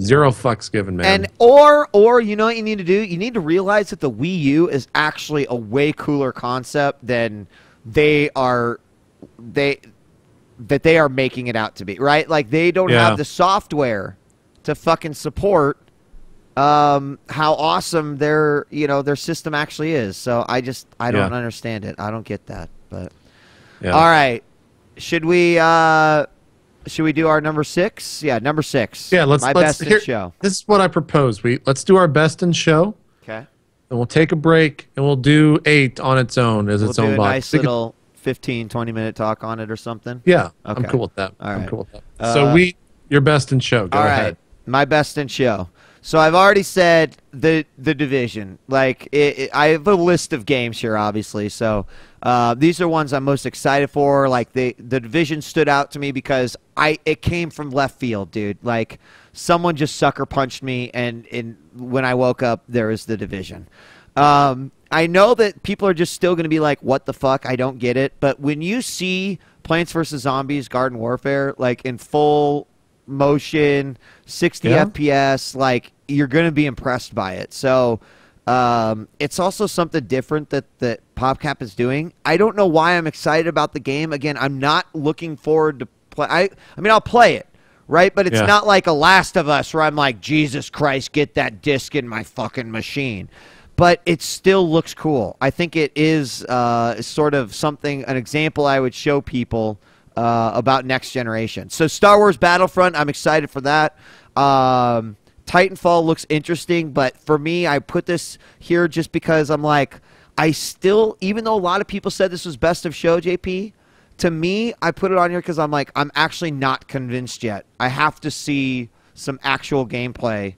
[SPEAKER 2] zero fucks given, man.
[SPEAKER 1] And or you know what you need to do? You need to realize that the Wii U is actually a way cooler concept than they are making it out to be, right? Like, they don't have the software to fucking support how awesome their system actually is. So I don't understand it. I don't get that. But all right. Should we do our number 6? Yeah, number 6.
[SPEAKER 2] Yeah, let's
[SPEAKER 1] best in show.
[SPEAKER 2] This is what I propose. Let's do our best in show.
[SPEAKER 1] Okay.
[SPEAKER 2] And we'll take a break and we'll do 8 on its own as its own
[SPEAKER 1] block.
[SPEAKER 2] We'll
[SPEAKER 1] do a nice little 15, 20-minute talk on it or something.
[SPEAKER 2] Yeah,
[SPEAKER 1] okay.
[SPEAKER 2] I'm cool with that.
[SPEAKER 1] All right.
[SPEAKER 2] I'm cool with that. So your best in show. Go ahead.
[SPEAKER 1] Right. My best in show. So I've already said the Division. Like, I have a list of games here, obviously. So these are ones I'm most excited for. Like, the Division stood out to me because it came from left field, dude. Like, someone just sucker punched me, and when I woke up, there was the Division. I know that people are just still going to be like, what the fuck? I don't get it. But when you see Plants vs. Zombies Garden Warfare, like, in full motion, 60 FPS, like, you're going to be impressed by it. So it's also something different that PopCap is doing. I don't know why I'm excited about the game. Again, I'm not looking forward to play. I mean, I'll play it, right? But it's not like a Last of Us where I'm like, Jesus Christ, get that disc in my fucking machine. But it still looks cool. I think it is sort of something, an example I would show people about next generation. So Star Wars Battlefront, I'm excited for that. Titanfall looks interesting, but for me, I put this here just because I'm like, even though a lot of people said this was best of show, JP, to me, I put it on here because I'm like, I'm actually not convinced yet. I have to see some actual gameplay.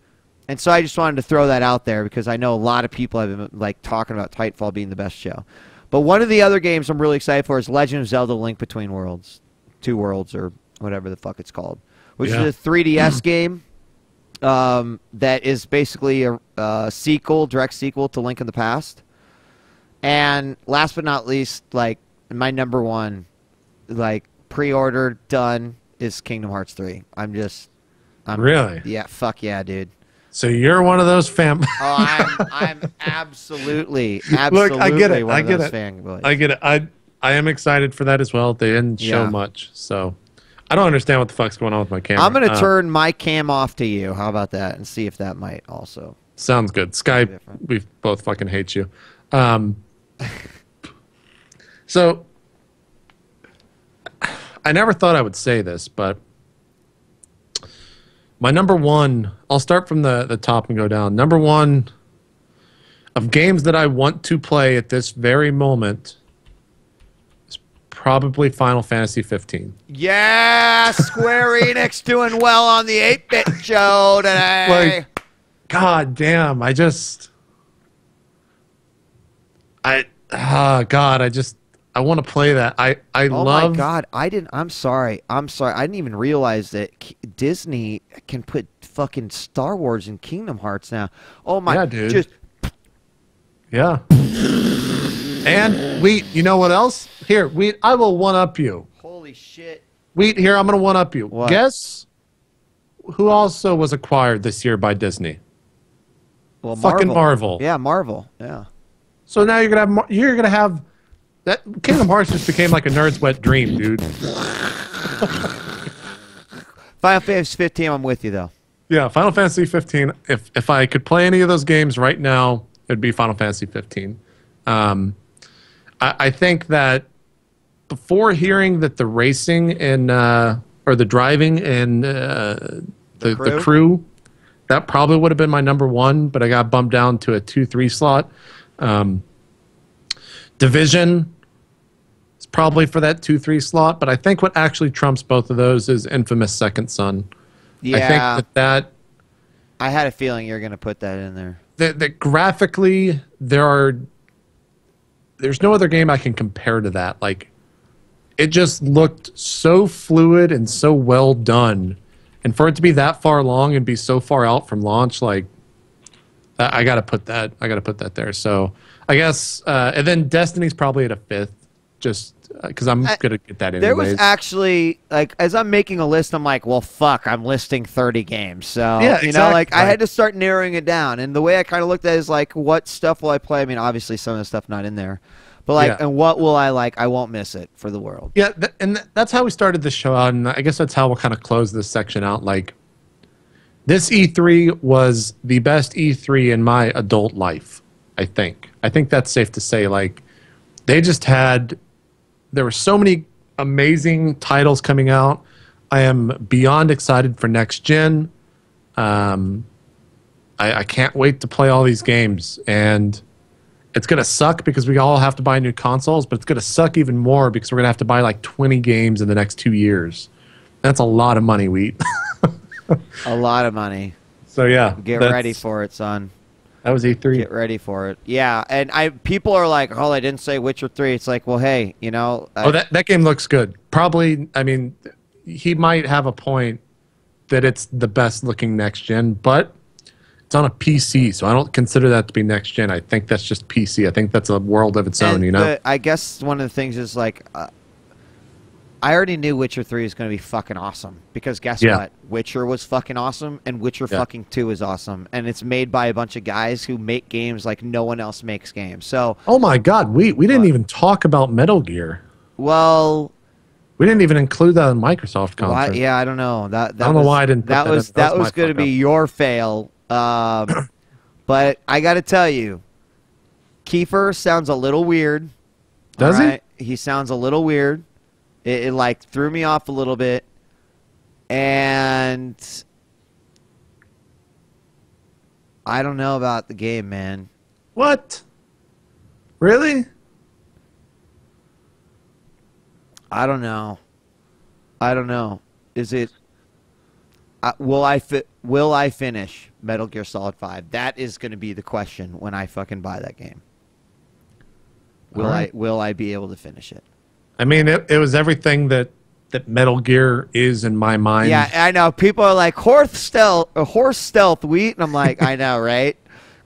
[SPEAKER 1] And so I just wanted to throw that out there because I know a lot of people have been like talking about Titanfall being the best show. But one of the other games I'm really excited for is Legend of Zelda Link Between Worlds. Two Worlds, or whatever the fuck it's called. Which is a 3DS game. That is basically a sequel, direct sequel to Link in the Past. And last but not least, like, my number one, like, pre-order done is Kingdom Hearts 3.
[SPEAKER 2] Really?
[SPEAKER 1] Yeah, fuck yeah, dude.
[SPEAKER 2] So you're one of those fan.
[SPEAKER 1] I'm absolutely
[SPEAKER 2] Look, I get it.
[SPEAKER 1] I get it.
[SPEAKER 2] I get it. I am excited for that as well. They didn't show much, so I don't understand what the fuck's going on with my camera.
[SPEAKER 1] I'm going to turn my cam off to you. How about that? And see if that might also.
[SPEAKER 2] Sounds good. Skype, we both fucking hate you. So I never thought I would say this, but My number one, I'll start from the top and go down. Number one of games that I want to play at this very moment is probably Final Fantasy 15.
[SPEAKER 1] Yeah, Square Enix doing well on the 8-bit show today.
[SPEAKER 2] Like, God damn, I want to play that. I love.
[SPEAKER 1] Oh my God, I'm sorry. I didn't even realize that Disney can put fucking Star Wars in Kingdom Hearts now. Oh my,
[SPEAKER 2] yeah, dude. Yeah. And you know what else? Here, I will one up you.
[SPEAKER 1] Holy shit.
[SPEAKER 2] Here, I'm gonna one up you.
[SPEAKER 1] What?
[SPEAKER 2] Guess who also was acquired this year by Disney?
[SPEAKER 1] Well,
[SPEAKER 2] fucking Marvel.
[SPEAKER 1] Yeah, Marvel. Yeah.
[SPEAKER 2] So now you're gonna have that. Kingdom Hearts just became like a nerd's wet dream, dude.
[SPEAKER 1] Final Fantasy 15, I'm with you though.
[SPEAKER 2] Yeah, Final Fantasy 15. If I could play any of those games right now, it'd be Final Fantasy 15. I think that before hearing that the racing and or the driving and the crew, that probably would have been my number one, but I got bumped down to a 2-3 slot. Division is probably for that 2-3 slot, but I think what actually trumps both of those is Infamous Second Son.
[SPEAKER 1] Yeah.
[SPEAKER 2] I think that
[SPEAKER 1] I had a feeling you were going to put that in there.
[SPEAKER 2] That graphically, there's no other game I can compare to that. Like, it just looked so fluid and so well done. And for it to be that far along and be so far out from launch, like, I gotta put that there. So I guess, and then Destiny's probably at a 5th, just because I'm gonna get that anyways.
[SPEAKER 1] There was actually, like, as I'm making a list, I'm like, well, fuck, I'm listing 30 games. So,
[SPEAKER 2] yeah,
[SPEAKER 1] you know, like, I had to start narrowing it down. And the way I kind of looked at it is, like, what stuff will I play? I mean, obviously, some of the stuff not in there. But, like, and what will I like? I won't miss it for the world.
[SPEAKER 2] Yeah, and that's how we started the show out, and I guess that's how we'll kind of close this section out. Like, this E3 was the best E3 in my adult life, I think. I think that's safe to say. Like, they just had... There were so many amazing titles coming out. I am beyond excited for next gen. I can't wait to play all these games. And it's going to suck because we all have to buy new consoles, but it's going to suck even more because we're going to have to buy like 20 games in the next 2 years. That's a lot of money, Wheat.
[SPEAKER 1] A lot of money.
[SPEAKER 2] So, yeah.
[SPEAKER 1] Get ready for it, son.
[SPEAKER 2] That was E3.
[SPEAKER 1] Get ready for it. Yeah, and people are like, oh, I didn't say Witcher 3. It's like, well, hey, you know.
[SPEAKER 2] That game looks good. Probably, I mean, he might have a point that it's the best looking next gen, but it's on a PC, so I don't consider that to be next gen. I think that's just PC. I think that's a world of its own, you know?
[SPEAKER 1] I guess one of the things is, like, I already knew Witcher 3 is going to be fucking awesome because guess what? Witcher was fucking awesome and Witcher fucking 2 is awesome. And it's made by a bunch of guys who make games like no one else makes games. So,
[SPEAKER 2] oh my God, we didn't even talk about Metal Gear.
[SPEAKER 1] Well,
[SPEAKER 2] we didn't even include that in Microsoft Conference.
[SPEAKER 1] Yeah, I don't know. I
[SPEAKER 2] don't know why I didn't put that in.
[SPEAKER 1] That was going to be your fail. But I got to tell you, Kiefer sounds a little weird.
[SPEAKER 2] Does he?
[SPEAKER 1] He sounds a little weird. It like threw me off a little bit, and I don't know about the game, man.
[SPEAKER 2] What? Really?
[SPEAKER 1] I don't know. Is it? Will I finish Metal Gear Solid 5? That is going to be the question when I fucking buy that game. Will I be able to finish it?
[SPEAKER 2] I mean, it was everything that Metal Gear is in my mind.
[SPEAKER 1] Yeah, I know. People are like, horse stealth, Wheat. And I'm like, I know, right?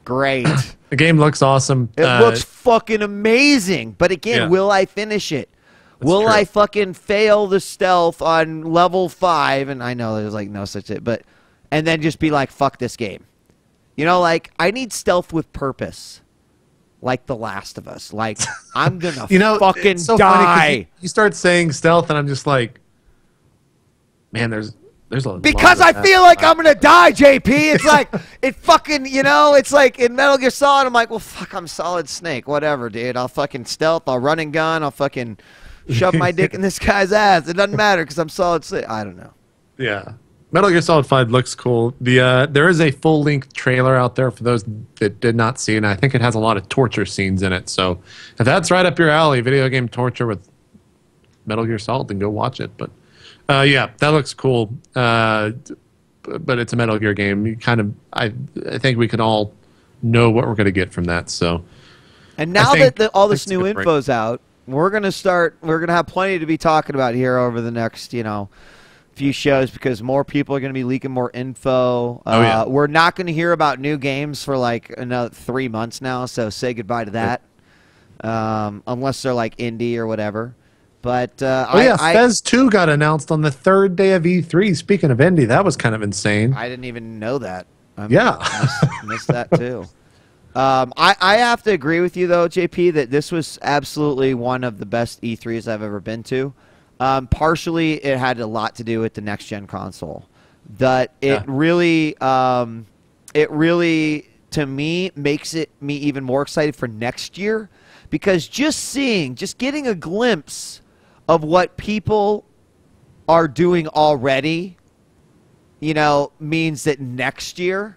[SPEAKER 1] Great.
[SPEAKER 2] The game looks awesome.
[SPEAKER 1] It looks fucking amazing. But again, will I finish it? Will I fucking fail the stealth on level 5? And I know there's like no such thing. But, and then just be like, fuck this game. You know, like, I need stealth with purpose. Like The Last of Us. Like, I'm going to fucking
[SPEAKER 2] so
[SPEAKER 1] die.
[SPEAKER 2] You start saying stealth, and I'm just like, man, there's a
[SPEAKER 1] because I feel like I'm going to die, JP. It's like, it fucking, you know, it's like in Metal Gear Solid, I'm like, well, fuck, I'm Solid Snake. Whatever, dude. I'll fucking stealth. I'll run and gun. I'll fucking shove my dick in this guy's ass. It doesn't matter because I'm Solid Snake. I don't know.
[SPEAKER 2] Yeah. Metal Gear Solid 5 looks cool. There is a full-length trailer out there for those that did not see it, and I think it has a lot of torture scenes in it. So if that's right up your alley, video game torture with Metal Gear Solid, then go watch it. But yeah, that looks cool. But it's a Metal Gear game. I think we can all know what we're going to get from that. So,
[SPEAKER 1] and now that all this new info's out, we're going to have plenty to be talking about here over the next, few shows, because more people are going to be leaking more info. We're not going to hear about new games for like another 3 months now, so say goodbye to that. Unless they're like indie or whatever. But
[SPEAKER 2] Fez 2 got announced on the 3rd day of E3. Speaking of indie, that was kind of insane.
[SPEAKER 1] I didn't even know that.
[SPEAKER 2] Missed
[SPEAKER 1] that too. I have to agree with you though, JP, that this was absolutely one of the best E3s I've ever been to. Partially, it had a lot to do with the next-gen console. It really, to me, makes me even more excited for next year, because just getting a glimpse of what people are doing already, means that next year,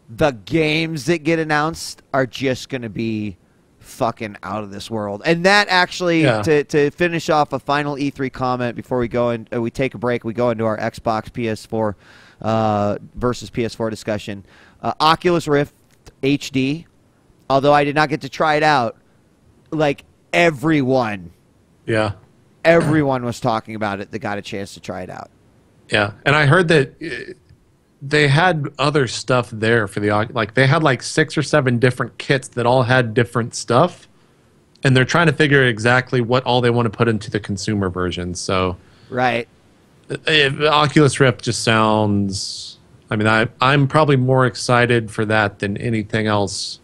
[SPEAKER 1] the games that get announced are just going to be fucking out of this world. And that actually, to finish off a final E3 comment before we go in, we take a break, we go into our Xbox PS4 versus PS4 discussion. Oculus Rift HD, although I did not get to try it out, like everyone was talking about it that got a chance to try it out.
[SPEAKER 2] Yeah, and I heard that they had other stuff there for they had like 6 or 7 different kits that all had different stuff, and they're trying to figure exactly what all they want to put into the consumer version. So
[SPEAKER 1] right,
[SPEAKER 2] Oculus Rift just sounds. I mean, I'm probably more excited for that than anything else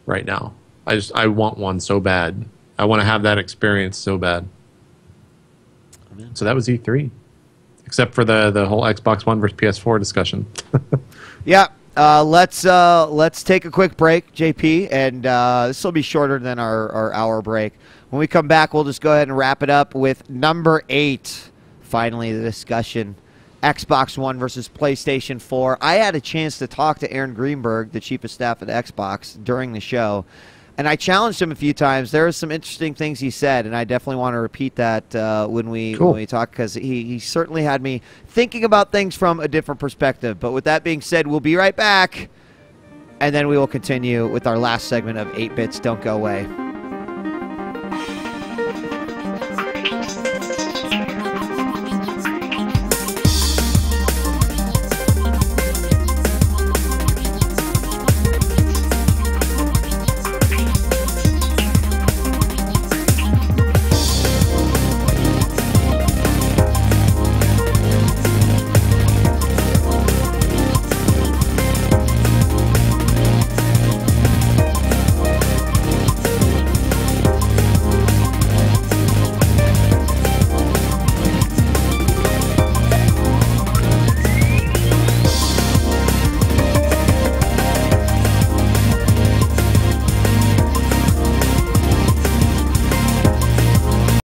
[SPEAKER 2] right now. I want one so bad. I want to have that experience so bad. So that was E3. Except for the whole Xbox One versus PS4 discussion.
[SPEAKER 1] Yeah, let's take a quick break, JP, and this will be shorter than our hour break. When we come back, we'll just go ahead and wrap it up with number 8. Finally, the discussion: Xbox One versus PlayStation 4. I had a chance to talk to Aaron Greenberg, the chief of staff at Xbox, during the show. And I challenged him a few times. There were some interesting things he said, and I definitely want to repeat that when we talk, because he certainly had me thinking about things from a different perspective. But with that being said, we'll be right back, and then we will continue with our last segment of 8 Bits. Don't go away.